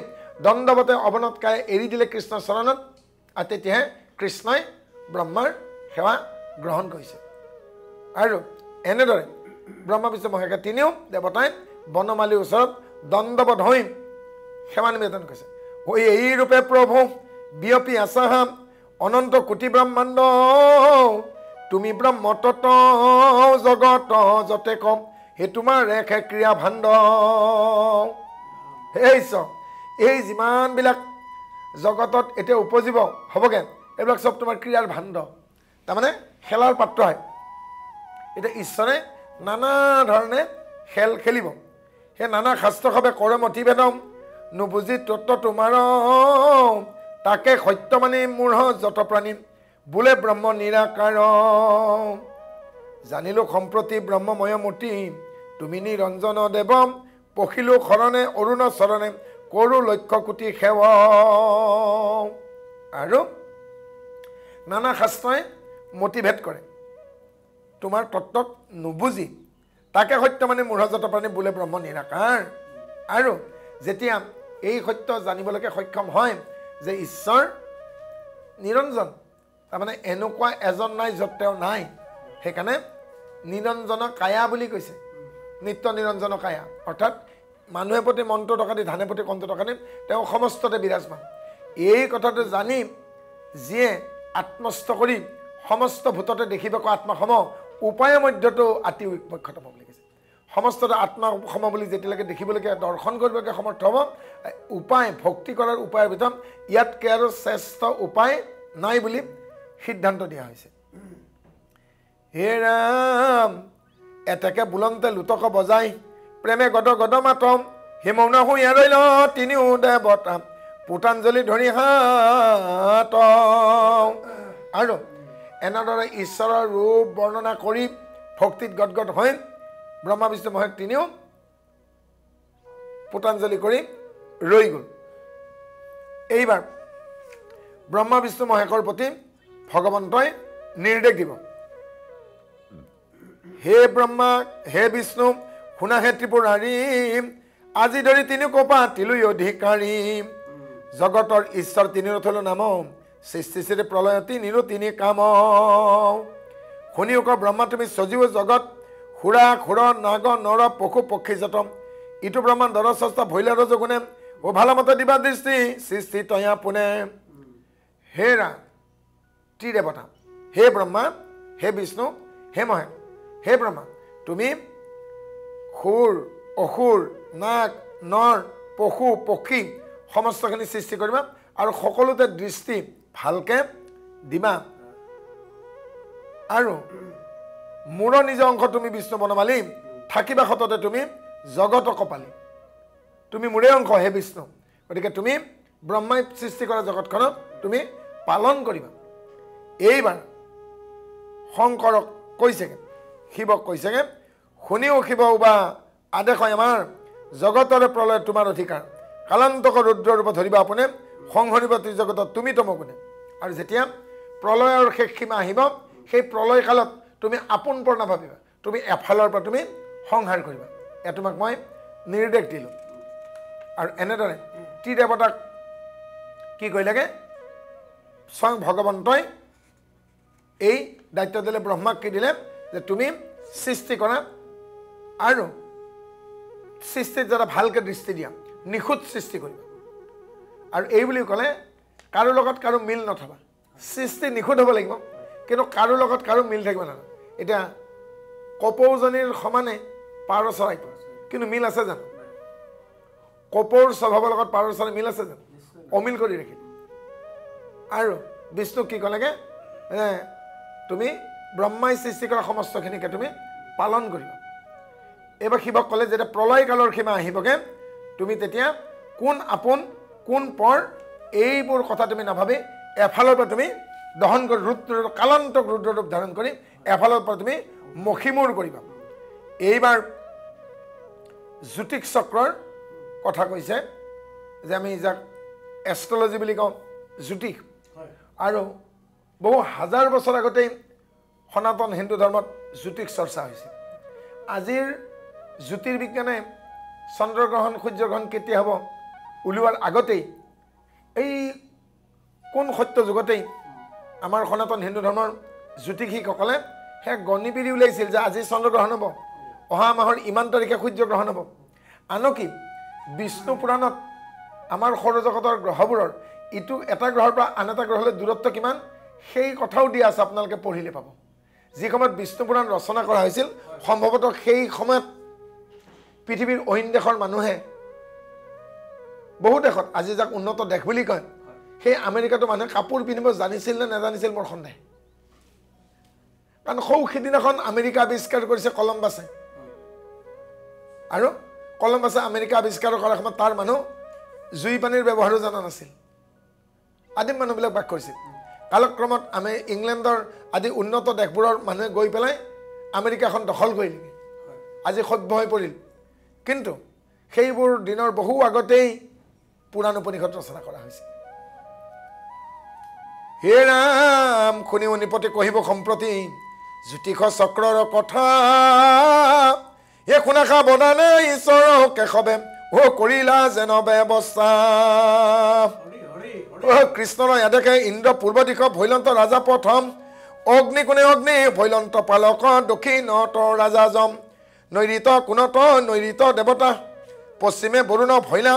দণ্ডবতে অৱনতকাৰে এৰি দিলে কৃষ্ণ চৰণত আৰু তেতিয়াহে কৃষ্ণই ব্ৰহ্মাৰ সেৱা গ্ৰহণ কৰিছে আৰু এনেদৰে ব্ৰহ্মা বিষ্ণু মহেশে তিনিও দেৱতাই বনমালীৰ ওচৰত দণ্ডবত হৈ সেৱা নিবেদন কৰিছে ঐ এই ৰূপে প্ৰভু বিয়পি আছা অনন্ত কোটি ব্ৰহ্মাণ্ড তুমি ব্ৰহ্মতত্ব জগত যতে কম হে তোমাৰ ৰেখে ক্ৰিয়া ভাণ্ড এই যিমানবিলাক জগতত এতিয়া উপজীৱ হ'বগৈ এইবিলাক চব তোমাৰ ক্ৰিয়াৰ ভাণ্ড তাৰমানে খেলাৰ পাত্ৰ হয় এতিয়া ঈশ্বৰে নানা ধৰণে খেল খেলিব সেই নানা শাস্ত্ৰভাৱে কৰে মতিভেদম নুবুজি তত্ত্ব তোমাৰ তাকে সত্য মানি মূঢ় যত প্ৰাণী বোলে ব্ৰহ্ম নিৰাকাৰ জানিলো সম্প্ৰতি ব্ৰহ্মময় মূৰ্তি তুমি নিৰঞ্জন দেৱ পখিলো শৰণে অৰুণ চৰণে কৰো লক্ষ্য কোটি সেৱ আৰু নানা শাস্ত্ৰই মতিভেদ কৰে তোমাৰ তত্ত্বক নুবুজি তাকে সত্য মানে মূঢ়জাত প্ৰাণী বোলে ব্ৰহ্ম নিৰাকাৰ আৰু যেতিয়া এই সত্য জানিবলৈকে সক্ষম হয় যে ঈশ্বৰ নিৰঞ্জন তাৰমানে এনেকুৱা এজন নাই য'ত তেওঁ নাই সেইকাৰণে নিৰঞ্জন কায়া বুলি কৈছে নিত্য নিৰঞ্জন কায়া অৰ্থাৎ মানুহে প্ৰতি মন্ত্ৰ টকা দি ধানে প্ৰতি কণ্ঠ টকা দি তেওঁ সমস্ততে বিৰাজমান এই কথাটো জানি যিয়ে আত্মস্থ কৰি সমস্ত ভূততে দেখিব আত্মাসম উপায় মধ্যটো অতি মুখ্যতম বুলি কৈছে সমস্ততে আত্মাসম বুলি যেতিয়ালৈকে দেখিবলৈকে দৰ্শন কৰিবলৈকে সমৰ্থ হ'ব উপায় ভক্তি কৰাৰ উপায়ৰ ভিতৰত ইয়াতকৈ আৰু শ্ৰেষ্ঠ উপায় নাই বুলি সিদ্ধান্ত দিয়া হৈছে হে ৰাম এতেকে বুলন্তে লুটক বজাই প্ৰেমে গদ গদ মাতম হে মৌন শুই ৰৈল তিনিও দেৱতা পুতাঞ্জলি ধৰি হাত আৰু এনেদৰে ঈশ্বৰৰ ৰূপ বৰ্ণনা কৰি ভক্তিত গদগদ হৈ ব্ৰহ্মা বিষ্ণু মহেশ তিনিও পুতাঞ্জলি কৰি ৰৈ গ'ল এইবাৰ ব্ৰহ্মা বিষ্ণু মহেশৰ প্ৰতি ভগৱন্তই নিৰ্দেশ দিব হে ব্ৰহ্মা হে বিষ্ণু শুনা হে ত্ৰিপুৰাৰী আজি ধৰি তিনি কোপা তিলুই অধিকাৰী জগতৰ ঈশ্বৰ তিনি ৰথলো নাম সৃষ্টি শ্ৰী প্ৰলয়তি নিৰু তিনি কাম শুনি উক ব্ৰহ্মা তুমি সজীৱ জগত খুৰা খুৰ নাগ নৰ পশু পক্ষী জাত ইটো ব্ৰহ্মাণ্ডৰ স্ৰষ্টা ভৈলাৰ যোগুণে ও ভালমতে দিবা দৃষ্টি সৃষ্টি তয়া পোনে হেৰা ত্ৰিদেৱতা হে ব্ৰহ্মা হে বিষ্ণু হে মহেশ হে ব্ৰহ্মা তুমি সুৰ অসুৰ নাগ নৰ পশু পক্ষী সমস্তখিনি সৃষ্টি কৰিবা আৰু সকলোতে দৃষ্টি ভালকে দিবা আৰু মোৰ নিজ অংশ তুমি বিষ্ণু বনমালী থাকিবা সততে তুমি জগত কপালী তুমি মোৰে অংশ হে বিষ্ণু গতিকে তুমি ব্ৰহ্মাই সৃষ্টি কৰা জগতখনক তুমি পালন কৰিবা এইবাৰ শংকৰক কৈছেগে শিৱক কৈছেগে শুনিও শিৱ বা আদেশ হয় আমাৰ জগতৰে প্ৰলয় তোমাৰ অধিকাৰ কালান্তক ৰুদ্ৰ ৰূপ ধৰিবা আপুনি সংহৰিব ত্ৰিজগতত তুমি তমগুণে আৰু যেতিয়া প্ৰলয়ৰ শেষ সীমা আহিব সেই প্ৰলয় কালত তুমি আপোন পৰ নাভাবিবা তুমি এফালৰ পৰা তুমি সংহাৰ কৰিবা এয়া তোমাক মই নিৰ্দেশ দিলোঁ আৰু এনেদৰে ত্ৰিদেৱতাক কি কৰিলেগে স্বয়ং ভগৱন্তই এই দায়িত্ব দিলে ব্ৰহ্মাক কি দিলে যে তুমি সৃষ্টি কৰা আৰু সৃষ্টিত যাতে ভালকৈ দৃষ্টি দিয়া নিখুঁত সৃষ্টি কৰিবা আৰু এই বুলি ক'লে কাৰো লগত কাৰো মিল নথবা সৃষ্টি নিখুঁত হ'ব লাগিব কিন্তু কাৰো লগত কাৰো মিল থাকিব নালাগে এতিয়া কপৌজনীৰ সমানে পাৰ চৰাই কিন্তু মিল আছে জানো কপৌৰ স্বভাৱৰ লগত পাৰ চৰাই মিল আছে জানো অমিল কৰি ৰাখিলে আৰু বিষ্ণুক কি ক'লেগে তুমি ব্ৰহ্মাই সৃষ্টি কৰা সমস্তখিনিকে তুমি পালন কৰিবা এইবাৰ শিৱক ক'লে যেতিয়া প্ৰলয় কালৰ সীমা আহিবগে তুমি তেতিয়া কোন আপোন কোন পৰ এইবোৰ কথা তুমি নাভাবি এফালৰ পৰা তুমি দহন কৰি ৰুদ্ৰ কালান্তক ৰুদ্ৰ ৰূপ ধাৰণ কৰি এফালৰ পৰা তুমি মষিমূৰ কৰিবা এইবাৰ জ্যোতিষ চক্ৰৰ কথা কৈছে যে আমি যাক এষ্ট্ৰলজি বুলি কওঁ জ্যোতিষ আৰু বহু হাজাৰ বছৰ আগতেই সনাতন হিন্দু ধৰ্মত জ্যোতিষ চৰ্চা হৈছে আজিৰ জ্যোতিৰ্বিজ্ঞানে চন্দ্ৰগ্ৰহণ সূৰ্যগ্ৰহণ কেতিয়া হ'ব ওলোৱাৰ আগতেই এই কোন সত্য যুগতেই আমাৰ সনাতন হিন্দু ধৰ্মৰ জ্যোতিষীসকলে সেই গণিপিৰি উলিয়াইছিল যে আজি চন্দ্ৰগ্ৰহণ হ'ব অহা মাহৰ ইমান তাৰিখে সূৰ্যগ্ৰহণ হ'ব আনকি বিষ্ণু পুৰাণত আমাৰ সৌৰজগতৰ গ্ৰহবোৰৰ ইটো এটা গ্ৰহৰ পৰা আন এটা গ্ৰহলৈ দূৰত্ব কিমান সেই কথাও দিয়া আছে আপোনালোকে পঢ়িলে পাব যি সময়ত বিষ্ণু পুৰাণ ৰচনা কৰা হৈছিল সম্ভৱতঃ সেই সময়ত পৃথিৱীৰ অইন দেশৰ মানুহে বহু দেশত আজি যাক উন্নত দেশ বুলি কয় সেই আমেৰিকাটো মানুহে কাপোৰ পিন্ধিব জানিছিল নে নাজানিছিল মোৰ সন্দেহ কাৰণ সিদিনাখন আমেৰিকা আৱিষ্কাৰ কৰিছে কলম্বাছে আৰু কলম্বাছে আমেৰিকা আৱিষ্কাৰ কৰাৰ সময়ত তাৰ মানুহ জুই পানীৰ ব্যৱহাৰো জনা নাছিল আদিম মানুহবিলাক বাস কৰিছিল কালক্ৰমত আমি ইংলেণ্ডৰ আদি উন্নত দেশবোৰৰ মানুহে গৈ পেলাই আমেৰিকাখন দখল কৰিলেগৈ আজি সভ্য হৈ পৰিল কিন্তু সেইবোৰ দিনৰ বহু আগতেই পুৰাণ উপনিষদ ৰচনা কৰা হৈছিল হে ৰাম শুনি নিপতি কহিব সম্প্ৰতি জ্যোতিষ চক্ৰৰ কথা হে শুনা সাৱধানে ঈশ্বৰ কেশৱে ও কৰিলা যেন ব্যৱস্থা কৃষ্ণৰ ইয়াদেকে ইন্দ্ৰ পূৰ্ব দিশ ভৈলন্ত ৰাজা প্ৰথম অগ্নি কোণে অগ্নি ভৈলন্ত পালক দক্ষিণত ৰাজা যম নৈৰিত কোণত নৈৰিত দেৱতা পশ্চিমে বৰুণ ভৈলা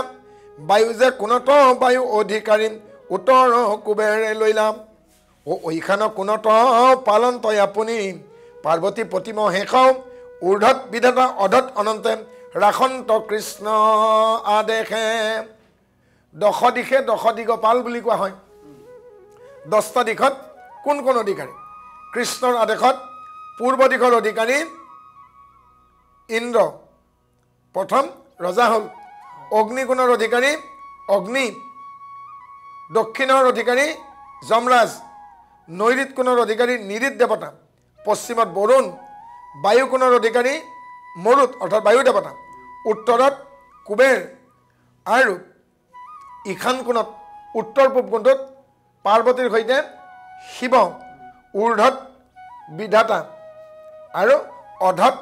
বায়ু যে কোণত বায়ু অধিকাৰী উত্তৰ কুবেৰে লৈলাম ঐখান কোণত পালন তই আপুনি পাৰ্বতী প্ৰতিম শেষ ঊৰ্ধত বিধাতা অধত অনন্তে ৰাখন্ত কৃষ্ণ আদেশে দশ দিশে দশ দিগপাল বুলি কোৱা হয় 10টা দিশত কোন কোন অধিকাৰী কৃষ্ণৰ আদেশত পূৰ্ব দিশৰ অধিকাৰী ইন্দ্ৰ প্ৰথম ৰজা হ'ল অগ্নিগুণৰ অধিকাৰী অগ্নি দক্ষিণৰ অধিকাৰী যমৰাজ নৈৰিত কোণৰ অধিকাৰী নিৰিত দেৱতা পশ্চিমত বৰুণ বায়ু কোণৰ অধিকাৰী মৰুত অৰ্থাৎ বায়ু দেৱতা উত্তৰত কুবেৰ আৰু ঈশান কোণত উত্তৰ পূব কোণত পাৰ্বতীৰ সৈতে শিৱ, ঊৰ্ধত বিধাতা আৰু অধত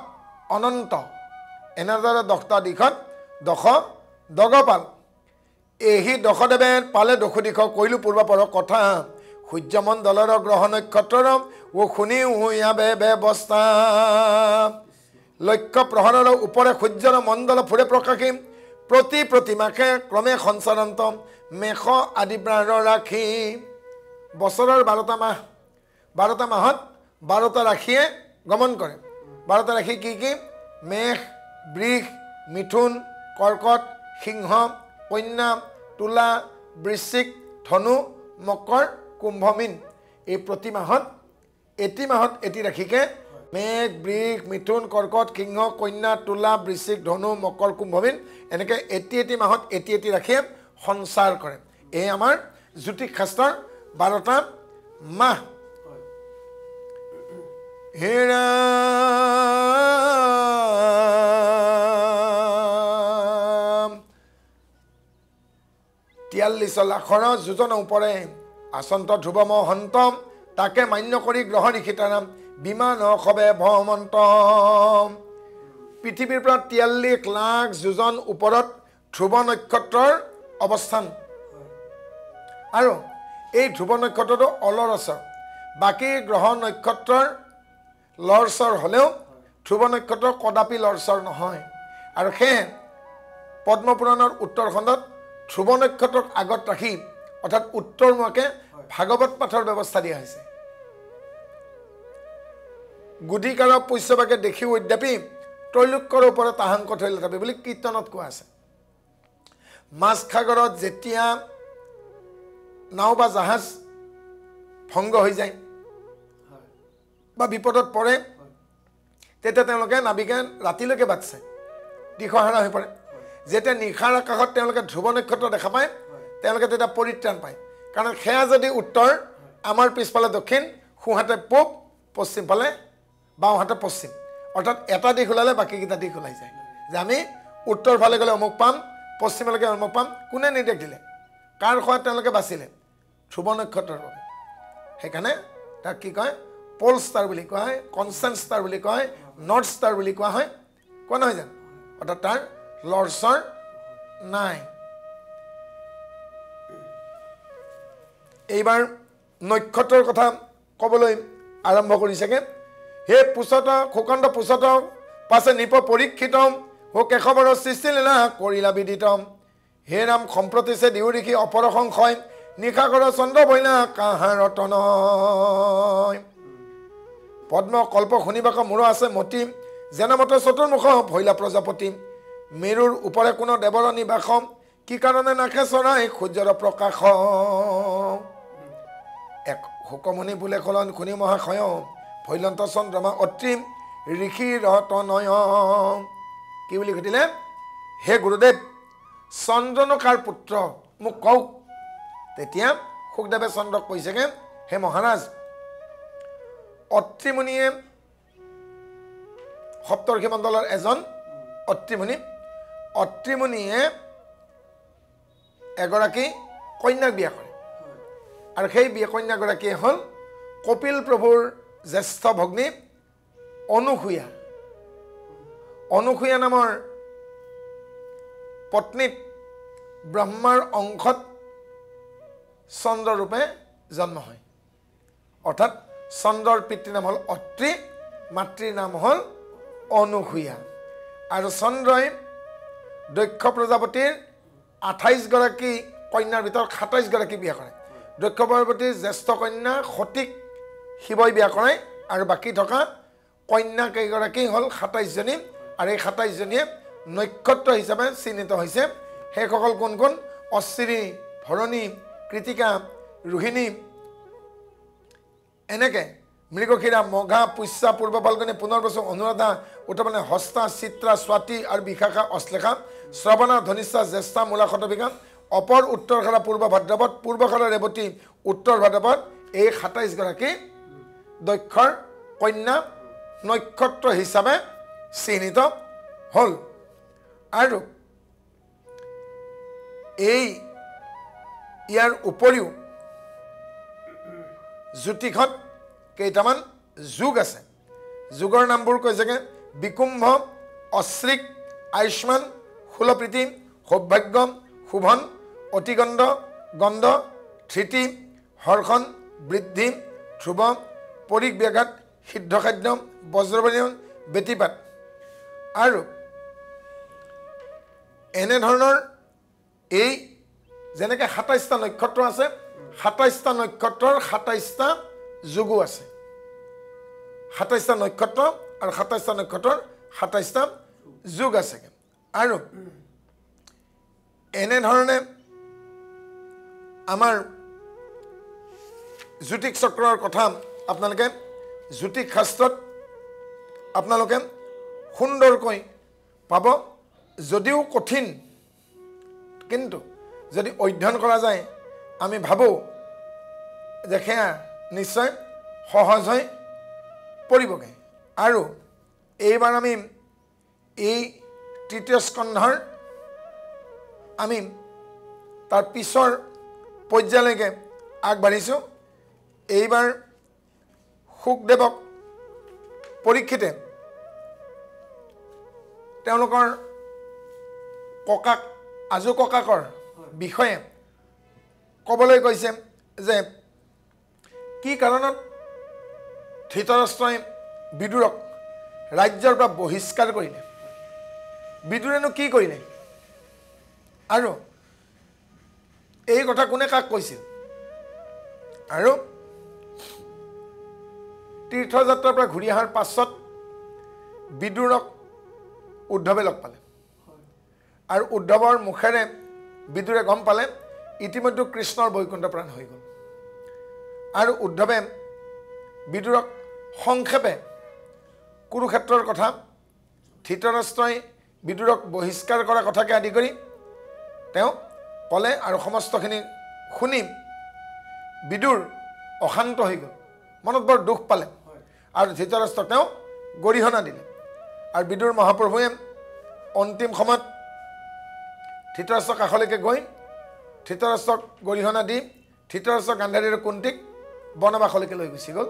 অনন্ত, এনেদৰে 10টা দিশত দশ দগপাল। এই দশদেৱে পালে দশু দিশ কৈলো পূৰ্বপৰ কথা, সূৰ্যমণ্ডলৰ গ্ৰহ নক্ষত্ৰৰ ও শুনি উয়াবে ব্যৱস্থা। লক্ষ্য প্ৰহৰৰ ওপৰে সূৰ্যৰ মণ্ডল ফুৰে প্ৰকাশী, প্ৰতি মাসে ক্ৰমে সঞ্চাৰন্ত মেষ আদি প্ৰাণ ৰাখি। বছৰৰ 12টা মাহ, 12টা মাহত 12টা ৰাশিয়ে গমন কৰে। 12টা ৰাশি কি কি? মেষ, বৃষ, মিথুন, কৰ্কট, সিংহ, কন্যা, তুলা, বৃশ্চিক, ধনু, মকৰ, কুম্ভ, মীন। এই প্ৰতি মাহত এটি ৰাশিকে মেঘ, বৃষ, মিথুন, কৰ্কট, সিংহ, কন্যা, তুলা, বৃশ্চিক, ধনু, মকৰ, কুম্ভ, মীন, এনেকৈ এটি মাহত এটি ৰাশিয়ে সঞ্চাৰ কৰে। এই আমাৰ জ্যোতিষ শাস্ত্ৰৰ 12টা মাহ। হেৰা 43 লাখৰ যোজন ওপৰে আচন্ত ধ্ৰুৱ মহন্ত, তাকে মান্য কৰি গ্ৰহ নিশিতাৰাম বিমান সবে ভ্ৰমন্ত। পৃথিৱীৰ পৰা 43 লাখ যোজন ওপৰত ধ্ৰুৱ নক্ষত্ৰৰ অৱস্থান। আৰু এই ধ্ৰুৱ নক্ষত্ৰটো অলৰচৰ, বাকী গ্ৰহ নক্ষত্ৰৰ লৰচৰ হ'লেও ধ্ৰুৱ নক্ষত্ৰ কদাপি লৰচৰ নহয়। আৰু সেয়ে পদ্মপুৰাণৰ উত্তৰ খণ্ডত ধ্ৰুৱ নক্ষত্ৰক আগত ৰাখি অৰ্থাৎ উত্তৰমুৱাকে ভাগৱত পাঠৰ ব্যৱস্থা দিয়া হৈছে। গুদিকাৰ পুষ্যভাগে দেখি উদ্যাপী ত্ৰৈলোক্যৰ ওপৰত তাহাংক থৈল থাপি বুলি কীৰ্তনত কোৱা আছে। মাছ সাগৰত যেতিয়া নাও বা জাহাজ ভংগ হৈ যায় বা বিপদত পৰে, তেতিয়া তেওঁলোকে নাবিকে ৰাতিলৈকে বাটছে, দিশহাৰা হৈ পৰে। যেতিয়া নিশাৰ আকাশত তেওঁলোকে ধ্ৰুৱ নক্ষত্ৰ দেখা পায়, তেওঁলোকে তেতিয়া পৰিত্ৰাণ পায়। কাৰণ সেয়া যদি উত্তৰ, আমাৰ পিছফালে দক্ষিণ, সোঁহাতে পূব, পশ্চিম ফালে বাওঁহাতে পশ্চিম, অৰ্থাৎ এটা দিশ ওলালে বাকীকেইটা দিশ ওলাই যায়। যে আমি উত্তৰ ফালে গ'লে অমুক পাম, পশ্চিমলৈকে অমুক পাম। কোনে নিৰ্দেশ দিলে? কাৰ সহায়ত তেওঁলোকে বাচিলে? ধ্ৰুৱ নক্ষত্ৰৰ বাবে। সেইকাৰণে তাক কি কয়? পল ষ্টাৰ বুলি কোৱা হয়, কনষ্টেণ্ট ষ্টাৰ বুলি কোৱা হয়, নৰ্থ ষ্টাৰ বুলি কোৱা হয়, কোৱা নহয় জানো? অৰ্থাৎ তাৰ লৰচৰ নাই। এইবাৰ নক্ষত্ৰৰ কথা ক'বলৈ আৰম্ভ কৰিছেগে। হে পুছত সুকণ্ড পুছত পাছে নিপ পৰীক্ষিত, হো কেশৱৰ সৃষ্টি লীলা কৰিলা বিদিত। হে ৰাম সম্প্ৰতিছে দিও ঋষি অপৰ সংশয়, নিশাকৰ চন্দ্ৰ বইনা কাহাৰত নয়। পদ্ম কল্প শুনিবাক মূৰ আছে মতি, যেন মতে চতুৰ্মুখ ভৈলা প্ৰজাপতি। মেৰুৰ ওপৰে কোনো দেৱৰ নিবাস, কি কাৰণে নাখে চৰাই সূৰ্যৰ প্ৰকাশ। এক শুকমণি বোলে কলন শুনি মহাশয়, ভৈলন্ত চন্দ্ৰমা অত্ৰি ঋষি ৰতনয়। কি বুলি সুধিলে? হে গুৰুদেৱ, চন্দ্ৰনো কাৰ পুত্ৰ মোক কওক। তেতিয়া শুকদেৱে চন্দ্ৰক কৈছেগে, হে মহাৰাজ, অত্ৰিমুনিয়ে সপ্তৰ্ষি মণ্ডলৰ এজন অত্ৰিমুনি, অত্ৰিমুনিয়ে এগৰাকী কন্যাক বিয়া কৰে। আৰু সেই বিয়া কন্যাগৰাকীয়ে হ'ল কপিল প্ৰভুৰ জ্যেষ্ঠ ভগ্নী অনুসূয়া। অনুসূয়া নামৰ পত্নীত ব্ৰহ্মাৰ অংশত চন্দ্ৰৰূপে জন্ম হয়। অৰ্থাৎ চন্দ্ৰৰ পিতৃৰ নাম হ'ল অত্ৰি, মাতৃৰ নাম হ'ল অনুসূয়া। আৰু চন্দ্ৰই দক্ষ প্ৰজাপতিৰ 28 গৰাকী কন্যাৰ ভিতৰত 27 গৰাকী বিয়া কৰে। দক্ষ প্ৰজাপতিৰ জ্যেষ্ঠ কন্যা সতীক শিৱই বিয়া কৰায়, আৰু বাকী থকা কন্যা কেইগৰাকী হ'ল 27 জনী। আৰু এই 27 জনীয়ে নক্ষত্ৰ হিচাপে চিহ্নিত হৈছে। সেইসকল কোন কোন? অশ্বিনী, ভৰণী, কৃতিকা, ৰোহিণী, এনেকৈ মৃগশিৰা, মঘা, পুষ্যা, পূৰ্ব ফাল্গুনী, পুনৰ্বসু, অনুৰাধা, উত্তৰমানে হস্তা, চিত্ৰা, স্বাতী আৰু বিশাখা, অশ্লেষা, শ্ৰৱণা, ধনিষ্ঠা, জ্যেষ্ঠা, মূলা, শতবিঘা, অপৰ উত্তৰখাৰা, পূৰ্ব ভাদ্ৰপদ, পূৰ্বখাৰা, ৰেৱতী, উত্তৰ ভাদ্ৰপদ। এই 27 গৰাকী দক্ষৰ কন্যা নক্ষত্ৰ হিচাপে চিহ্নিত হ'ল। আৰু ইয়াৰ উপৰিও জ্যোতিষত কেইটামান যুগ আছে যুগৰ নামবোৰ কৈছেগৈ বিকুম্ভ অশ্ৰিক আয়ুষ্মান শুলপ্ৰীতি সৌভাগ্য শুভন অতিগন্ধ গন্ধ ধৃতি হৰ্ষণ বৃদ্ধি ধ্ৰুৱ পৰিব্যাঘাত সিদ্ধখাদ্য বজ্ৰবনীয় ব্যতিপাত আৰু এনেধৰণৰ এই যেনেকৈ ২৭টা নক্ষত্ৰ আছে ২৭টা নক্ষত্ৰৰ ২৭টা যুগো আছে ২৭টা নক্ষত্ৰ আৰু ২৭টা নক্ষত্ৰৰ ২৭টা যুগ আছে আৰু এনেধৰণে আমাৰ জ্যোতিষ চক্ৰৰ কথা আপোনালোকে জ্যোতিষ শাস্ত্ৰত আপোনালোকে সুন্দৰকৈ পাব যদিও কঠিন কিন্তু যদি অধ্যয়ন কৰা যায় আমি ভাবোঁ যে সেয়া নিশ্চয় সহজ হৈ পৰিবগৈ আৰু এইবাৰ আমি এই তৃতীয় স্কন্ধৰ আমি তাৰ পিছৰ পৰ্যায়লৈকে আগবাঢ়িছোঁ এইবাৰ শুকদেৱক পৰীক্ষিতে তেওঁলোকৰ ককাক আজু ককাকৰ বিষয়ে ক'বলৈ কৈছে যে কি কাৰণত ধৃতৰাষ্ট্ৰই বিদুৰক ৰাজ্যৰ পৰা বহিষ্কাৰ কৰিলে বিদুৰেনো কি কৰিলে আৰু এই কথা কোনে কাক কৈছিল আৰু তীৰ্থযাত্ৰাৰ পৰা ঘূৰি অহাৰ পাছত বিদুৰক উদ্ধৱে লগ পালে আৰু উদ্ধৱৰ মুখেৰে বিদুৰে গম পালে ইতিমধ্যে কৃষ্ণৰ বৈকুণ্ঠ প্ৰাণ হৈ গ'ল আৰু উদ্ধৱে বিদুৰক সংক্ষেপে কুৰুক্ষেত্ৰৰ কথা ধৃতৰাষ্ট্ৰই বিদুৰক বহিষ্কাৰ কৰা কথাকে আদি কৰি তেওঁ ক'লে আৰু সমস্তখিনি শুনি বিদুৰ অশান্ত হৈ গ'ল মনত বৰ দুখ পালে আৰু ধৃতৰাষ্ট্ৰক তেওঁ গৰিহণা দিলে আৰু বিদুৰ মহাপ্ৰভুৱে অন্তিম সময়ত ধৃতৰাষ্ট্ৰৰ কাষলৈকে গৈ ধৃতৰাষ্ট্ৰক গৰিহণা দি ধৃতৰাষ্ট্ৰ গান্ধাৰী আৰু কুন্তীক বনবাসলৈকে লৈ গুচি গ'ল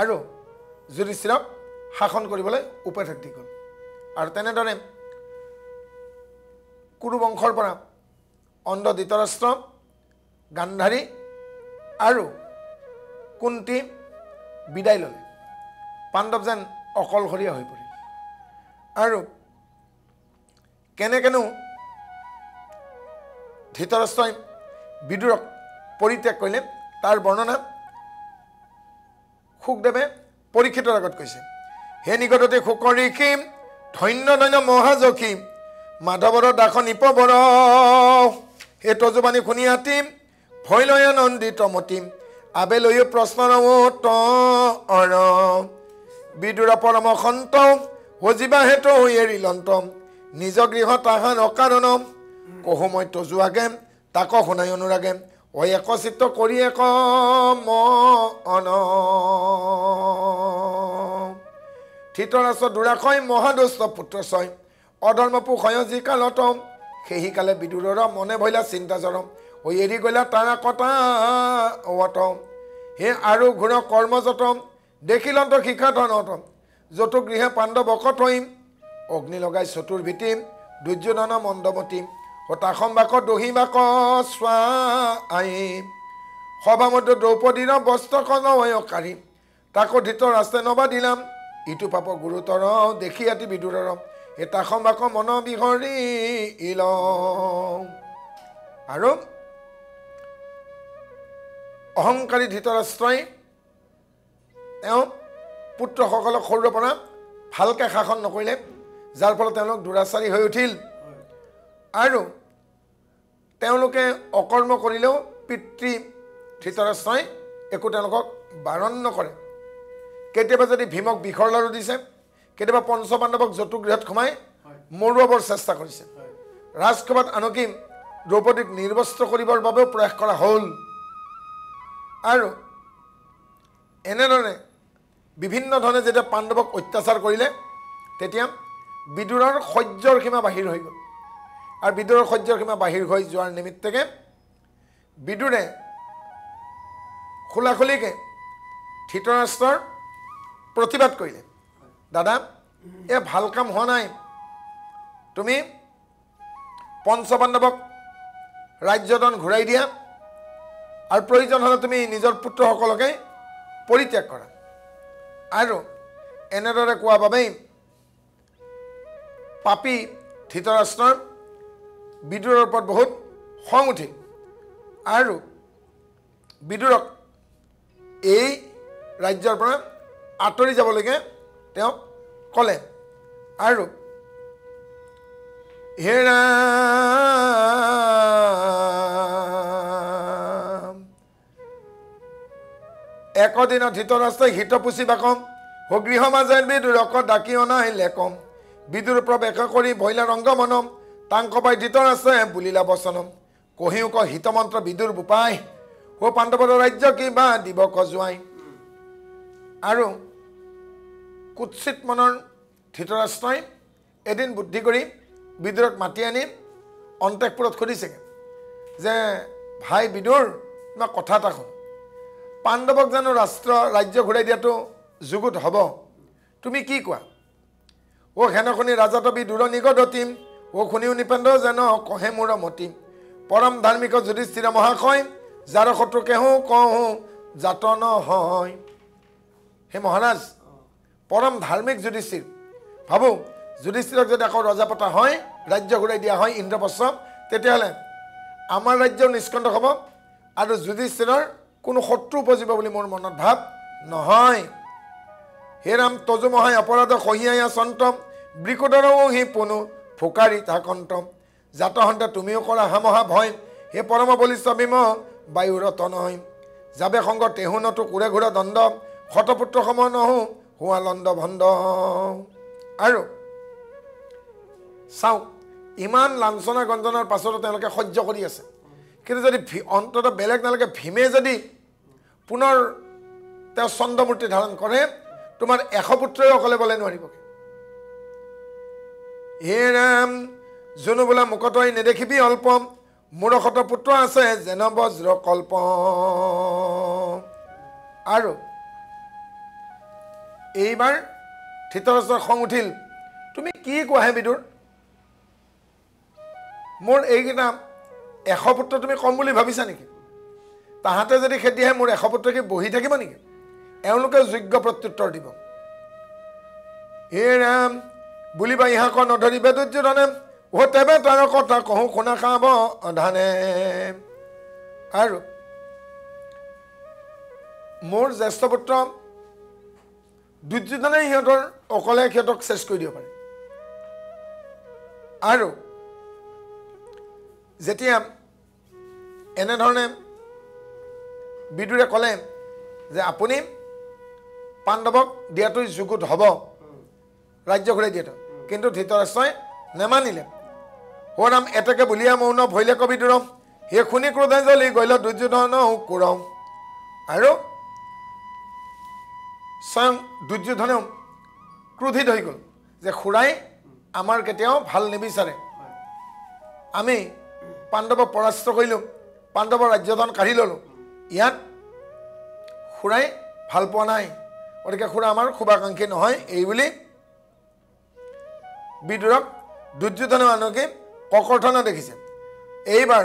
আৰু যুধিষ্ঠিৰক শাসন কৰিবলৈ উপদেশ দি গ'ল আৰু তেনেদৰে কুৰু বংশৰ পৰা অন্ধ ধৃতৰাষ্ট্ৰ গান্ধাৰী আৰু কুন্তী বিদায় ল'লে পাণ্ডৱ যেন অকলশৰীয়া হৈ পৰিল আৰু কেনেকেনো ধৃতৰাষ্ট্ৰই বিদুৰক পৰিত্যাগ কৰিলে তাৰ বৰ্ণনা শুকদেৱে পৰীক্ষিতৰ আগত কৈছে হে নিকটতে শুক ঋষি ধন্য ধন্য মহাযখী মাধৱৰ দাস নিপবৰ হে তজুবানী শুনি আতিম ভয় লয় আনন্দিত মতিম আবেলৈও প্ৰশ্নৰ উত্তৰ বিদুৰ পৰম সন্ত সজীৱা হেতু এৰিলন্ত নিজ গৃহ তাহান অকাৰণ কহু মই তজুৱাগে তাক শুনাই অনুৰাগে ঐ একচিত্ত কৰি এক মন ধৃতৰাষ্ট্ৰ দুৰাশয় মহাদুষ্ট পুত্ৰ ছয় অধৰ্ম পোষয় যি কালত সেই কালে বিদুৰৰ মনে ভৈলা চিন্তা জৰম ঐ এৰি গলা তাৰা কটা অত হে আৰু ঘূৰ কৰ্মযত দেখিলন্ত শিক্ষা ধনত যতু গৃহে পাণ্ডৱ অকথইম অগ্নি লগাই চতুৰ ভীতিম দুৰ্যোধন মন্দমতী হতাশম বাক দহি বাক স্বাই সভামধ্য দ্ৰৌপদীৰ বস্ত্ৰ কনকাৰী তাকো ধৃতৰাষ্ট্ৰে নবা দিলাম ইটো পাপ গুৰুতৰ দেখি আতি বিদুৰৰ হেতাসম বাক মন বিহৰি ইল আৰু অহংকাৰী ধৃতৰাষ্ট্ৰই তেওঁ পুত্ৰসকলক সৰুৰে পৰা ভালকৈ শাসন নকৰিলে যাৰ ফলত তেওঁলোক দুৰাচাৰী হৈ উঠিল আৰু তেওঁলোকে অকৰ্ম কৰিলেও পিতৃ ধৃতৰাষ্ট্ৰই একো তেওঁলোকক বাৰণ নকৰে কেতিয়াবা যদি ভীমক বিষৰ লাৰু দিছে কেতিয়াবা পঞ্চপাণ্ডৱক যতুগৃহত সোমাই মৰুৱাবৰ চেষ্টা কৰিছে ৰাজসভাত আনকি দ্ৰৌপদীক নিৰ্বস্ত্ৰ কৰিবৰ বাবেও প্ৰয়াস কৰা হ'ল আৰু এনেধৰণে বিভিন্ন ধৰণে যেতিয়া পাণ্ডৱক অত্যাচাৰ কৰিলে তেতিয়া বিদুৰৰ সহ্যৰ সীমা বাহিৰ হৈ গ'ল আৰু বিদুৰৰ সহ্যৰ সীমা বাহিৰ হৈ যোৱাৰ নিমিত্তকে বিদুৰে খোলাখুলিকৈ ধৃতৰাষ্ট্ৰৰ প্ৰতিবাদ কৰিলে, দাদা এই ভাল কাম হোৱা নাই, তুমি পঞ্চপাণ্ডৱক ৰাজ্যদান ঘূৰাই দিয়া আৰু প্ৰয়োজন হ'লে তুমি নিজৰ পুত্ৰসকলকে পৰিত্যাগ কৰা। আৰু এনেদৰে কোৱা বাবেই পাপী ধৃতৰাষ্ট্ৰৰ বিদুৰৰ ওপৰত বহুত খং উঠিল আৰু বিদুৰক এই ৰাজ্যৰ পৰা আঁতৰি যাবলৈকে তেওঁক ক'লে। আৰু হে ৰাম, একদিনত ধৃতৰাষ্ট্ৰই হিতপুচি বাকম গৃহ মাজে বিদুৰক ডাকি অনাহিলে কম বিদুৰ প্ৰৱেশ কৰি ভৈলা ৰংগ মনম তাংক পাই ধৃতৰাষ্ট্ৰই বুলিলা বচনম কহিও ক হিতমন্ত্ৰ বিদুৰ বোপাই ও পাণ্ডৱৰ ৰাজ্য কিবা দিব কজুৱাই। আৰু কুৎসিত মনৰ ধৃতৰাষ্ট্ৰই এদিন বুদ্ধি কৰি বিদুৰক মাতি আনি অন্তঃপুৰত সুধিছেগৈ যে ভাই বিদুৰ, মই কথা এটা শুন, পাণ্ডৱক জানো ৰাজ্য ঘূৰাই দিয়াটো যুগুত হ'ব, তুমি কি কোৱা? ও হেন শুনি ৰাজাত বিদুৰ নিগদতিম ও শুনিও নিপেন্দ যেন কহে মোৰ মতিম পৰম ধাৰ্মিক যুধিষ্ঠিৰ মহাশয় যাৰ শত্ৰু কেহো কহো জাত নহয়। হে মহাৰাজ, পৰম ধাৰ্মিক যুধিষ্ঠিৰ, ভাবোঁ যুধিষ্ঠিৰক যদি আকৌ ৰজা পতা হয়, ৰাজ্য ঘূৰাই দিয়া হয় ইন্দ্ৰপ্ৰস্থ, তেতিয়াহ'লে আমাৰ ৰাজ্য নিষ্কণ্টক হ'ব আৰু যুধিষ্ঠিৰৰ কোনো শত্ৰু উপজিব বুলি মোৰ মনত ভাৱ নহয়। হে ৰাম, তজু মহাই অপৰাধ সহিয়াই চন্তম বৃকুদৰও হি পুনু ফুকাৰি তাকন্তম জাতহন্তে তুমিও কৰা হামহা ভয় হে পৰম বলিষ্ঠ ভীম বায়ুৰত নহয় যাবে সংগ তেহু নতো কুৰে ঘূৰা দণ্ড শতপুত্ৰ সম নহো হোৱা লণ্ড ভণ্ড। আৰু চাওক, ইমান লাঞ্চনা গঞ্জনাৰ পাছতো তেওঁলোকে সহ্য কৰি আছে, কিন্তু যদি অন্ততঃ বেলেগ নালাগে ভীমে যদি পুনৰ তেওঁ চন্দ্ৰমূৰ্তি ধাৰণ কৰে, তোমাৰ 100 পুত্ৰই অকলে বলে নোৱাৰিবগৈ। হে ৰাম, যোনো বোলা মুখতই নেদেখিবি অল্প মোৰ শতপুত্ৰ আছে যেন বজ্ৰ কল্প। আৰু এইবাৰ ধৃতৰাষ্ট্ৰৰ খং উঠিল, তুমি কি কোৱা হে বিদুৰ, মোৰ এইকেইটা 100 পুত্ৰ তুমি কম বুলি ভাবিছা নেকি? তাহাঁতে যদি খেতি আহে মোৰ 100 পুত্ৰ কি বহি থাকিব নেকি? এওঁলোকে যোগ্য প্ৰত্যুত্তৰ দিব। হে ৰাম, বুলিবা ইহাক নধৰিবে দুৰ্যোধনে ও তেবে তাৰ কথা কহো শুনা খাব ধানে। আৰু মোৰ জ্যেষ্ঠ পুত্ৰ দুৰ্যোধনে অকলে সিহঁতক চেষ্টা কৰি দিব পাৰে। আৰু যেতিয়া এনেধৰণে বিদুৰে ক'লে যে আপুনি পাণ্ডৱক দিয়াটো যুগুত হ'ব, ৰাজ্য ঘূৰাই দিয়াটো, কিন্তু ধৃতৰাষ্ট্ৰই নেমানিলে। ও ৰাম, এতেকে বুলিয়া মৌন ভৈলে কবিদুৰ সেই শুনি ক্ৰোধে জ্বলি গল দুৰ্যোধন কোৰম। আৰু স্বয়ং দুৰ্যোধনেও ক্ৰোধিত হৈ গ'ল যে খুৰাই আমাৰ কেতিয়াও ভাল নিবিচাৰে, আমি পাণ্ডৱক পৰাস্ত কৰিলোঁ, পাণ্ডৱৰ ৰাজ্যধন কাঢ়ি ল'লোঁ, ইয়াত খুৰাই ভাল পোৱা নাই, গতিকে খুৰা আমাৰ শুভাকাংক্ষী নহয়, এই বুলি বিদুৰক দুৰ্যোধনে আনকি ককৰ্থনা দেখিছে। এইবাৰ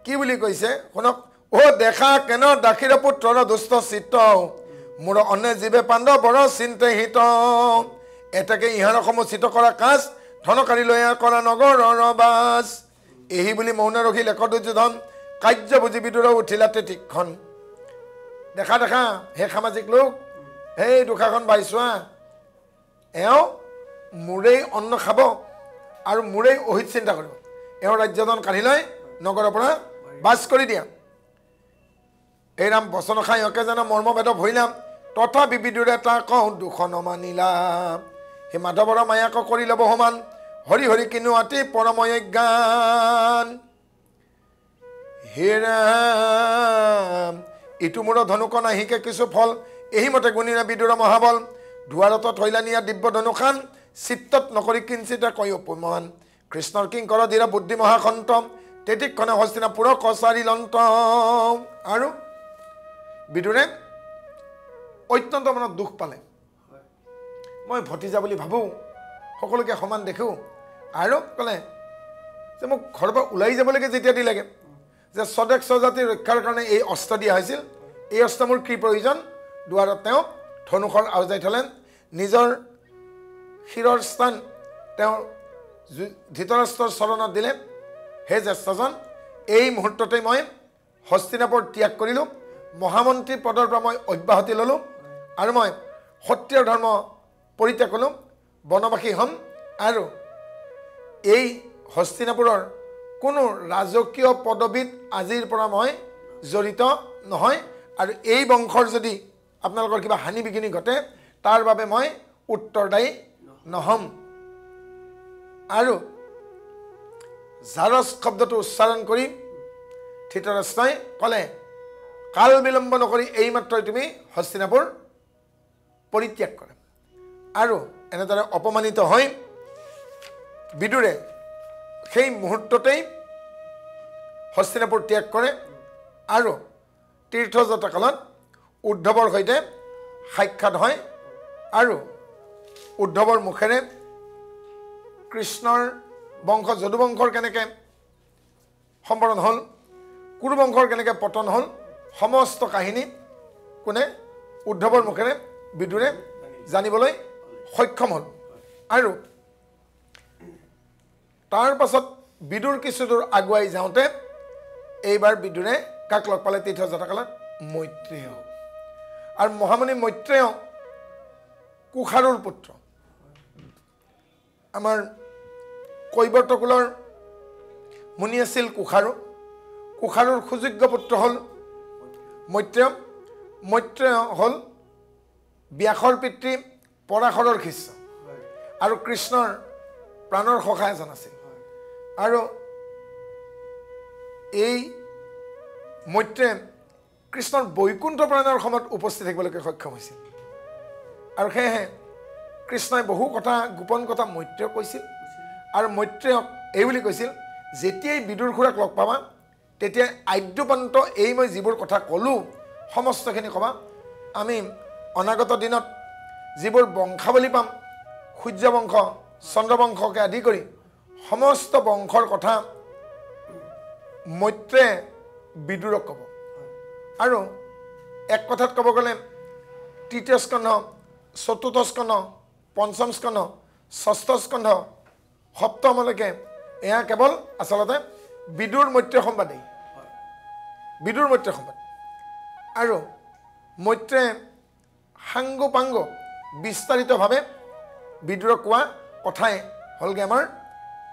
কি বুলি কৈছে শুনক, ও দেখা কেন দাসীৰ পুত্ৰৰ দুষ্ট চিত্ত মোৰ অনে জীৱে পাণ্ডৱ বৰ চিন্তে হিত এতেকে ইহাৰ সমচিত কৰা কাজ ধনকাৰী লৈ কৰা নগৰৰ বাস। এই বুলি মৌন ৰখিল এক দুৰ্যোধন কাৰ্য বুজি বিদুৰ উঠিলা তেতিক্ষণ। দেখা দেখা হে সামাজিক লোক, সেই দুখাখন বাইছোৱা, এওঁ মোৰেই অন্ন খাব আৰু মোৰেই অহিত চিন্তা কৰিব, এওঁ ৰাজ্যধন কাঢ়ি লৈ নগৰৰ পৰা বাস কৰি দিয়া। এই ৰাম বচন খাই অকে জানো মৰ্মভেদ ভৰিলাম তথাপি বিদুৰে তাক কওঁ দুখ নমানিলাম। সেই মাধৱৰ মায়াক কৰি ল'ব সমান হৰি হৰি কিনো আতি পৰময় জ্ঞান। হে ৰাম, ইটো মোৰ ধনুক নাহিকে কিছু ফল এই মতে গুণিৰে বিদুৰ মহাবল দুৱাৰত থৈলা নিয়া দিব্য ধনুখান চিত্তত নকৰি কিঞ্চিতে কৈ অপমান কৃষ্ণৰ কিংকৰ ধীৰা বুদ্ধি মহাসন্তম তেতিক্ষণে হস্তিনাপুৰ কছাৰী লন্ত। আৰু বিদুৰে অত্যন্ত মনত দুখ পালে মই ভতিজা বুলি ভাবোঁ সকলোকে সমান দেখোঁ আৰু ক'লে যে মোক ঘৰৰ পৰা ওলাই যাবলৈকে যেতিয়া দিলেগে যে স্বদেশ স্বজাতি ৰক্ষাৰ কাৰণে এই অস্ত্ৰ দিয়া হৈছিল এই অস্ত্ৰ মোৰ কি প্ৰয়োজন দুৱাৰত তেওঁ ধনুষৰ আওজাই থ'লে নিজৰ শিৰৰ স্থান তেওঁ ধৃতৰাষ্ট্ৰৰ চৰণত দিলে হে জ্যেষ্ঠজন এই মুহূৰ্ততে মই হস্তিনাপুৰ ত্যাগ কৰিলোঁ মহামন্ত্ৰী পদৰ পৰা মই অব্যাহতি ল'লোঁ আৰু মই সত্ৰীয় ধৰ্ম পৰিত্যাগ কৰিলোঁ বনবাসী হ'ম আৰু এই হস্তিনাপুৰৰ কোনো ৰাজকীয় পদবীত আজিৰ পৰা মই জড়িত নহয় আৰু এই বংশৰ যদি আপোনালোকৰ কিবা হানি বিঘিনি ঘটে তাৰ বাবে মই উত্তৰদায়ী নহ'ম আৰু জাৰজ শব্দটো উচ্চাৰণ কৰি ধৃতৰাষ্ট্ৰই ক'লে কাল বিলম্ব নকৰি এইমাত্ৰই তুমি হস্তিনাপুৰ পৰিত্যাগ কৰা আৰু এনেদৰে অপমানিত হৈ বিদুৰে সেই মুহূৰ্ততেই হস্তিনাপুৰ ত্যাগ কৰে আৰু তীৰ্থযাত্ৰা কালত উদ্ধৱৰ সৈতে সাক্ষাৎ হয় আৰু উদ্ধৱৰ মুখেৰে কৃষ্ণৰ বংশ যদুবংশৰ কেনেকৈ সম্বৰণ হ'ল কুৰুবংশৰ কেনেকৈ পতন হ'ল সমস্ত কাহিনী কোনে উদ্ধৱৰ মুখেৰে বিদুৰে জানিবলৈ সক্ষম হ'ল আৰু তাৰ পাছত বিদুৰ কিছুদূৰ আগুৱাই যাওঁতে এইবাৰ বিদুৰে কাক লগ পালে তীৰ্থযাত্ৰা কালত মৈত্ৰেয় আৰু মহামুনি মৈত্ৰেয় কুশাৰুৰ পুত্ৰ আমাৰ কৈবৰ্ত কুলৰ মুনি আছিল কুশাৰুৰ সুযোগ্য পুত্ৰ হ'ল মৈত্ৰেয় মৈত্ৰেয় হ'ল ব্যাসৰ পিতৃ পৰাশৰৰ শিষ্য আৰু কৃষ্ণৰ প্ৰাণৰ সখা এজন আছিল আৰু এই মৈত্ৰে কৃষ্ণৰ বৈকুণ্ঠ প্ৰাণৰ সময়ত উপস্থিত থাকিবলৈকে সক্ষম হৈছিল আৰু সেয়েহে কৃষ্ণই বহু কথা গোপন কথা মৈত্ৰেয়ক কৈছিল আৰু মৈত্ৰেয়ক এই বুলি কৈছিল যেতিয়াই বিদুৰ খুৰাক লগ পাবা তেতিয়াই আদ্যপান্ত এই মই যিবোৰ কথা ক'লোঁ সমস্তখিনি ক'বা আমি অনাগত দিনত যিবোৰ বংশাৱলী পাম সূৰ্যবংশ চন্দ্ৰবংশকে আদি কৰি সমস্ত বংশৰ কথা মৈত্ৰে বিদুৰক ক'ব আৰু এক কথাত ক'ব গ'লে তৃতীয় স্কন্ধ চতুৰ্থ স্কন্ধ পঞ্চম স্কন্ধ ষষ্ঠ স্কন্ধ সপ্তমলৈকে এয়া কেৱল আচলতে বিদুৰ মৈত্ৰেয় সম্বাদেই বিদুৰ মৈত্ৰেয় সম্বাদ আৰু মৈত্ৰে সাংগোপাংগ বিস্তাৰিতভাৱে বিদুৰক কোৱা কথাই হ'লগৈ আমাৰ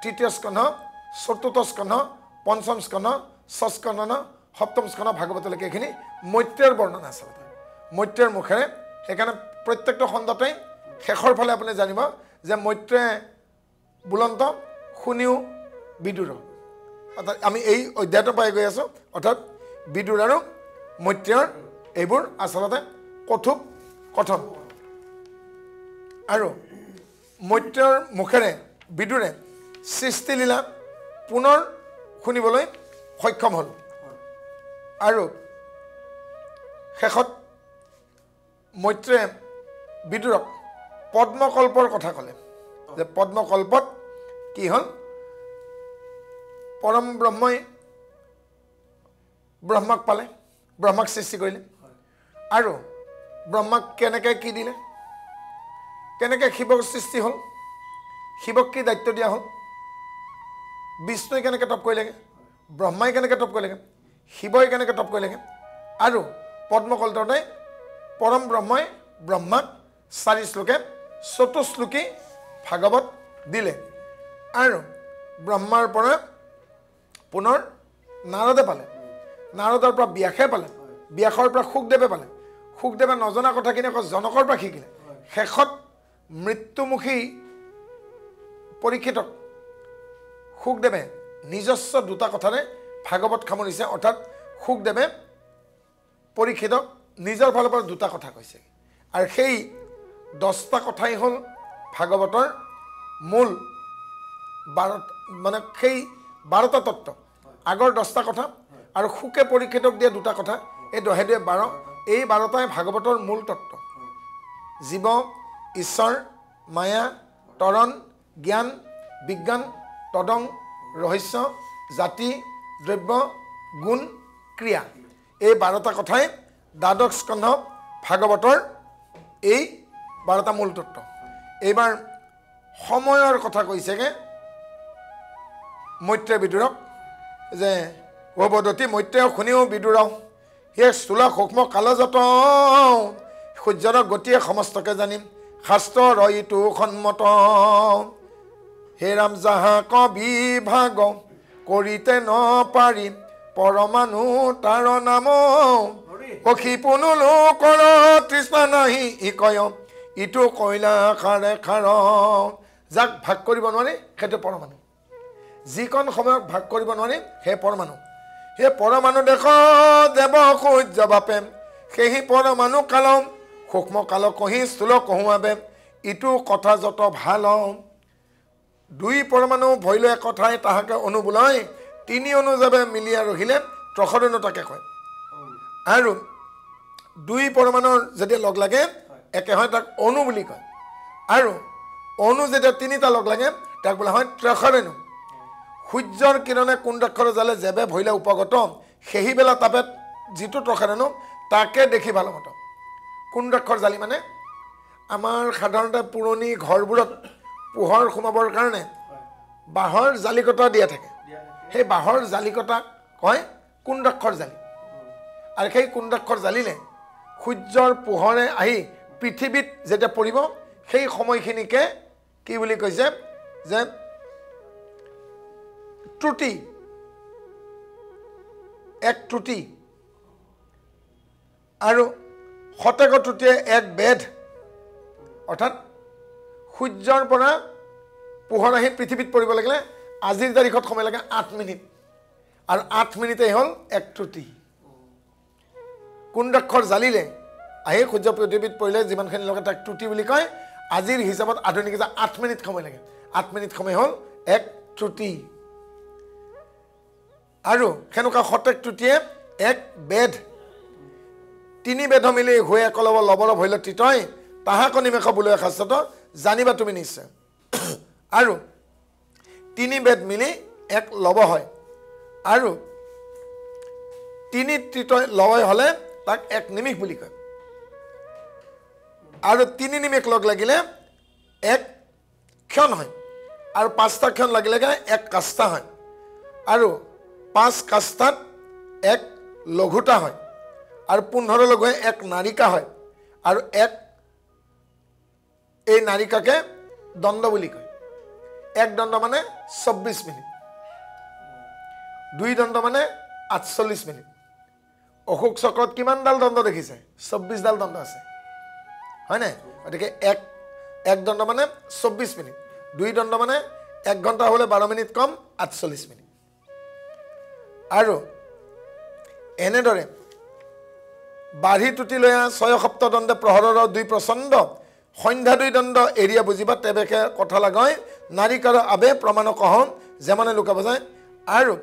তৃতীয় স্কন্ধ চতুৰ্থ স্কন্ধ পঞ্চম স্কন্ধ ষষ্ঠ সপ্তম স্কন্ধ ভাগৱতলৈকে এইখিনি মৈত্ৰেয়ৰ বৰ্ণনা আচলতে মৈত্ৰেয়ৰ মুখেৰে সেইকাৰণে প্ৰত্যেকটো খণ্ডতে শেষৰ ফালে আপুনি জানিব যে মৈত্ৰে বুলন্ত শুনিও বিদুৰ অৰ্থাৎ আমি এই অধ্যায়টো পাই গৈ আছোঁ অৰ্থাৎ বিদুৰ আৰু মৈত্ৰেয়ৰ এইবোৰ আচলতে কথোপ কথন আৰু মৈত্ৰেয়ৰ মুখেৰে বিদুৰে সৃষ্টিলীলা পুনৰ শুনিবলৈ সক্ষম হ'ল আৰু শেষত মৈত্ৰেয়ে বিদুৰক পদ্মকল্পৰ কথা ক'লে যে পদ্মকল্পত কি হ'ল পৰম ব্ৰহ্মই ব্ৰহ্মাক পালে ব্ৰহ্মাক সৃষ্টি কৰিলে আৰু ব্ৰহ্মাক কেনেকৈ কি দিলে কেনেকৈ শিৱক সৃষ্টি হ'ল শিৱক কি দায়িত্ব দিয়া হ'ল বিষ্ণুই কেনেকৈ তপ কৰিলেগৈ ব্ৰহ্মাই কেনেকৈ তপ কৰিলেগৈ শিৱই কেনেকৈ তপ কৰিলেগৈ আৰু পদ্মকল্পতে পৰম ব্ৰহ্মই ব্ৰহ্মাক 4 শ্লোকে চতুশ্লোকী ভাগৱত দিলে আৰু ব্ৰহ্মাৰ পৰা পুনৰ নাৰদে পালে নাৰদৰ পৰা ব্যাসে পালে ব্যাসৰ পৰা শুকদেৱে পালে শুকদেৱে নজনা কথাখিনি আকৌ জনকৰ পৰা শিকিলে শেষত মৃত্যুমুখী পৰীক্ষিতক শুকদেৱে নিজস্ব দুটা কথাৰে ভাগৱত সামৰিছে অৰ্থাৎ শুকদেৱে পৰীক্ষিতক নিজৰ ফালৰ পৰা দুটা কথা কৈছে আৰু সেই 10টা কথাই হ'ল ভাগৱতৰ মূল 12 মানে সেই 12টা তত্ত্ব আগৰ 10টা কথা আৰু শুকে পৰীক্ষিতক দিয়া দুটা কথা এই 12 এই 12টাই ভাগৱতৰ মূল তত্ত্ব জীৱ ঈশ্বৰ মায়া তৰণ জ্ঞান বিজ্ঞান তদং ৰহস্য জাতি দ্ৰব্য গুণ ক্ৰিয়া এই 12টা কথাই দ্বাদশ স্কন্ধ ভাগৱতৰ এই 12টা মূল তত্ত্ব এইবাৰ সময়ৰ কথা কৈছেগে মৈত্ৰেয় বিদুৰক যে অৱদতি মৈত্ৰেয় শুনিও বিদুৰ হে স্থূল সূক্ষ্ম কালজত সূৰ্যৰ গতিয়ে সমস্তকে জানিম শাস্ত্ৰ ৰয়িটো সন্মত হে ৰাম যাহা কবিভাগ কৰিতে নপাৰি পৰমাণু তাৰ নাম সখী পুনুলো কৰ তৃষ্ণা নাহি ইকয় ইটো কয়লা খাৰে খাৰ যাক ভাগ কৰিব নোৱাৰি সেইটো পৰমাণু যিকণ সময়ক ভাগ কৰিব নোৱাৰি সেই পৰমাণু সেই পৰমাণু দেখ দেৱ সূৰ্য বাপে সেই পৰমাণু কাল সূক্ষ্ম কাল কহি স্থূল কহুৱাবে ইটো কথা যত ভাল দুই পৰমাণু ভৈলে কথাই তাহাকে অনুবোলয় তিনি অনুযাবে মিলিয়া ৰহিলে ত্ৰসৰণু তাকে কয় আৰু দুই পৰমাণুৰ যেতিয়া লগ লাগে একে হয় তাক অণু বুলি কয় আৰু অণু যেতিয়া তিনিটা লগ লাগে তাক বোলা হয় ত্ৰসৰণু সূৰ্যৰ কিৰণে কুণ্ডাক্ষৰ জালে যেবে ভৈলে উপগত সেই বেলা তাপে যিটো ত্ৰসৰণু তাকে দেখি ভাল মত কুণ্ডাক্ষৰ জালি মানে আমাৰ সাধাৰণতে পুৰণি ঘৰবোৰত পোহৰ সোমাবৰ কাৰণে বাঁহৰ জালিকটা দিয়া থাকে সেই বাঁহৰ জালিকটাক কয় কুণ্ডাক্ষৰ জালি আৰু সেই কুণ্ডাক্ষৰ জালিলে সূৰ্যৰ পোহৰে আহি পৃথিৱীত যেতিয়া পৰিব সেই সময়খিনিকে কি বুলি কৈছে যে ত্ৰুটি এক ত্ৰুটি আৰু শতেক ত্ৰুটিয়ে এক বেদ অৰ্থাৎ সূৰ্যৰ পৰা পোহৰ আহি পৃথিৱীত পৰিব লাগিলে আজিৰ তাৰিখত সময় লাগে 8 মিনিট আৰু 8 মিনিটেই হ'ল এক ত্ৰুটি কুণ্ডাক্ষৰ জালিলে আহি সূৰ্য পৃথিৱীত পৰিলে যিমানখিনি লগে তাক ত্ৰুটি বুলি কয় আজিৰ হিচাপত আধুনিক যে 8 মিনিট সময় লাগে 8 মিনিট সময় হ'ল এক ত্ৰুটি আৰু সেনেকুৱা শতেক ত্ৰুটিয়ে এক বেদ তিনি বেদ মিলি হৈ একলব লবৰ ভৈল তিতয় তাহাক নিমেষ বোলে শাস্ত্ৰত জানিবা তুমি নিশ্চয় আৰু তিনি বেদ মিলি এক লব হয় আৰু তিনি তিতয় লবয় হলে তাক এক নিমিষ বুলি কয় আৰু তিনি নিমিষ লগ লাগিলে এক ক্ষণ হয় আৰু পাঁচটা ক্ষণ লাগিলে এক কাষ্টা হয় আৰু পাঁচ কাষ্টাত এক লঘুটা হয় আৰু 15 লঘুৱে এক নাৰিকা হয় আৰু এক এই নাৰিকাকে দণ্ড বুলি কয় এক দণ্ড মানে 24 মিনিট দুই দণ্ড মানে 48 মিনিট অশোক চক্ৰত কিমানডাল দণ্ড দেখিছে 24 ডাল দণ্ড আছে হয় নাই গতিকে এক দণ্ড মানে 24 মিনিট দুই দণ্ড মানে 1 ঘণ্টা হলে 12 মিনিট কম 48 মিনিট আৰু এনেদৰে বাঢ়ি টুটি লৈ 6 সপ্তাহ দণ্ডে প্ৰহৰৰ 2 প্ৰচণ্ড সন্ধ্যা 2 দণ্ড এৰিয়া বুজিবা তেবেকে কথা লাগয় নাৰিকাৰ আবে প্ৰমাণ কহ যেমানে লুকা বজায় আৰু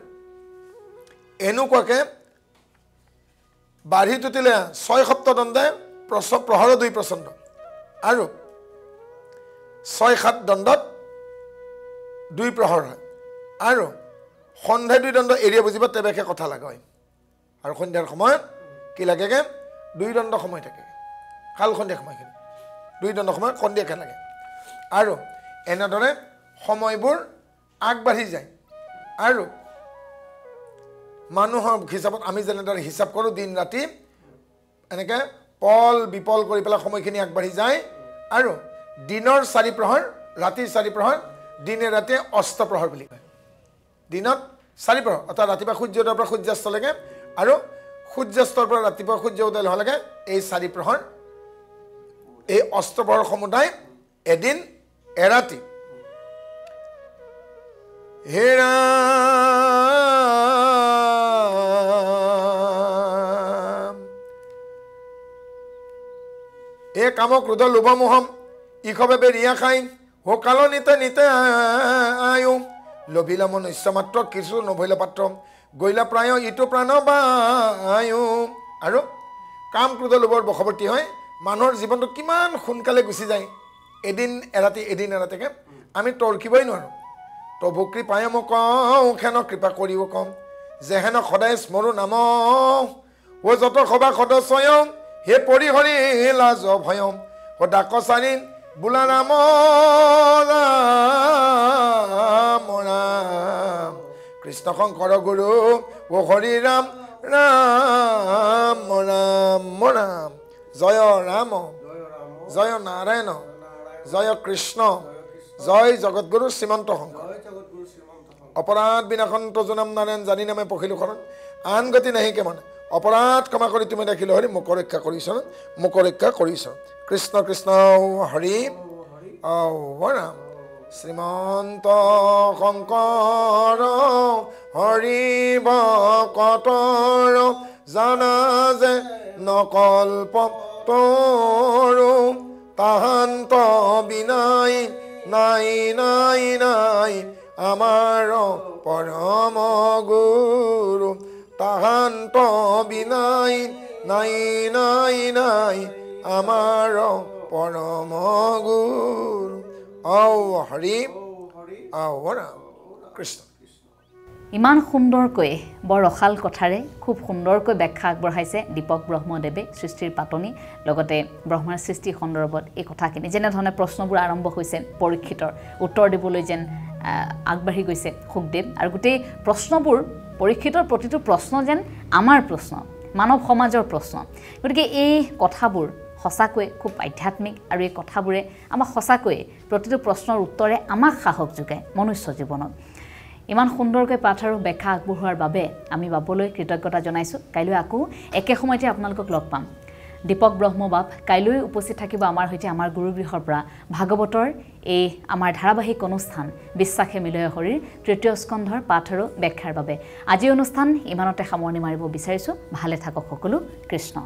এনেকুৱাকে বাঢ়ি টুটিলে 6 সপ্তাহ দণ্ডে প্ৰহৰ 2 প্ৰচণ্ড আৰু 6-7 দণ্ডত 2 প্ৰহৰ হয় আৰু সন্ধ্যা 2 দণ্ড এৰিয়া বুজিবা তেবেকে কথা লাগয় আৰু সন্ধ্যাৰ সময়ত কি লাগেগে 2 দণ্ড সময় থাকে কাল সন্ধ্যা সময়খিনি 2 দণ্ড সময় সন্ধিয়াকে লাগে আৰু এনেদৰে সময়বোৰ আগবাঢ়ি যায় আৰু মানুহৰ হিচাপত আমি যেনেদৰে হিচাপ কৰোঁ দিন ৰাতি এনেকৈ পল বিপল কৰি পেলাই সময়খিনি আগবাঢ়ি যায় আৰু দিনৰ 4 প্ৰহৰ ৰাতিৰ 4 প্ৰহৰ দিনে ৰাতিয়ে অস্তপ্ৰহৰ বুলি কয় দিনত 4 প্ৰহৰ অৰ্থাৎ ৰাতিপুৱা সূৰ্যোদয়ৰ পৰা সূৰ্যাস্তলৈকে আৰু সূৰ্যাস্তৰ পৰা ৰাতিপুৱা সূৰ্য উদয় হোৱালৈকে এই 4 প্ৰহৰ এই অস্তপ্ৰহৰ সমুদায় এদিন এৰাতি হেৰা এ কাম ক্ৰোধ লোভ মোহম ইখবে ৰিয়া খাই হোকাল নিতে নিতে আয়ো লোভিলা মনুষ্য মাত্ৰ কিছু নভৈল পাত্ৰ গৈলা প্ৰায় ইটো প্ৰাণ বায়ু আৰু কাম ক্ৰোধ লোভৰ বশৱৰ্তী হয় মানুহৰ জীৱনটো কিমান সোনকালে গুচি যায় এদিন এৰাতিকে আমি তৰ্কিবই নোৱাৰোঁ তবু কৃপায় মোক খেন কৃপা কৰিব কম যেহেন সদায় স্মৰো নাম ও যত সভা সদস্যয়ম হে পৰিহৰি লাজ ভয়ম ও ডাকচাৰী বোলা ৰাম ৰাম ৰাম কৃষ্ণ শংকৰ গুৰু ও হৰি ৰাম ৰাম ৰাম ৰাম জয় ৰাম জয় নাৰায়ণ জয় কৃষ্ণ জয় জগতগুৰু শ্ৰীমন্ত শংকৰ অপৰাধ বিনাশন তজুনাম নাৰায়ণ জানি নামে পখিলো শৰণ আন গতি নাহি কেমন অপৰাধ ক্ষমা কৰি তুমি দেখিলো হৰি মোক ৰক্ষা কৰিছ কৃষ্ণ কৃষ্ণ হৰি ৰাম শ্ৰীমন্ত শংকৰ হৰি ভকতৰ জানা যে নকল্প তৰু তাহান্ত বিনাই নাই নাই নাই আমাৰ পৰম গুৰু তাহান্ত বিনাই নাই নাই নাই আমাৰ পৰম গুৰু হৰি ৰাম কৃষ্ণ ইমান সুন্দৰকৈ বৰ ৰসাল কথাৰে খুব সুন্দৰকৈ ব্যাখ্যা আগবঢ়াইছে দীপক ব্ৰহ্মদেৱে সৃষ্টিৰ পাতনি লগতে ব্ৰহ্মাৰ সৃষ্টি সন্দৰ্ভত এই কথাখিনি যেনেধৰণে প্ৰশ্নবোৰ আৰম্ভ হৈছে পৰীক্ষিতৰ উত্তৰ দিবলৈ যেন আগবাঢ়ি গৈছে সুখদেৱ আৰু গোটেই প্ৰশ্নবোৰ পৰীক্ষিতৰ প্ৰতিটো প্ৰশ্ন যেন আমাৰ প্ৰশ্ন মানৱ সমাজৰ প্ৰশ্ন গতিকে এই কথাবোৰ সঁচাকৈ খুব আধ্যাত্মিক আৰু এই কথাবোৰে আমাক সঁচাকৈ প্ৰতিটো প্ৰশ্নৰ উত্তৰে আমাক সাহস যোগায় মনুষ্য জীৱনত ইমান সুন্দৰকৈ পাঠ আৰু ব্যাখ্যা আগবঢ়োৱাৰ বাবে আমি বাবলৈ কৃতজ্ঞতা জনাইছোঁ কাইলৈ আকৌ একে সময়তে আপোনালোকক লগ পাম দীপক ব্ৰহ্মবাপ কাইলৈ উপস্থিত থাকিব আমাৰ সৈতে আমাৰ গুৰুগৃহৰ পৰা ভাগৱতৰ এই আমাৰ ধাৰাবাহিক অনুষ্ঠান বিশ্বাসে মিলয় হৰিৰ তৃতীয় স্কন্ধৰ পাঠ আৰু ব্যাখ্যাৰ বাবে আজি অনুষ্ঠান ইমানতে সামৰণি মাৰিব বিচাৰিছোঁ ভালে থাকক সকলো কৃষ্ণ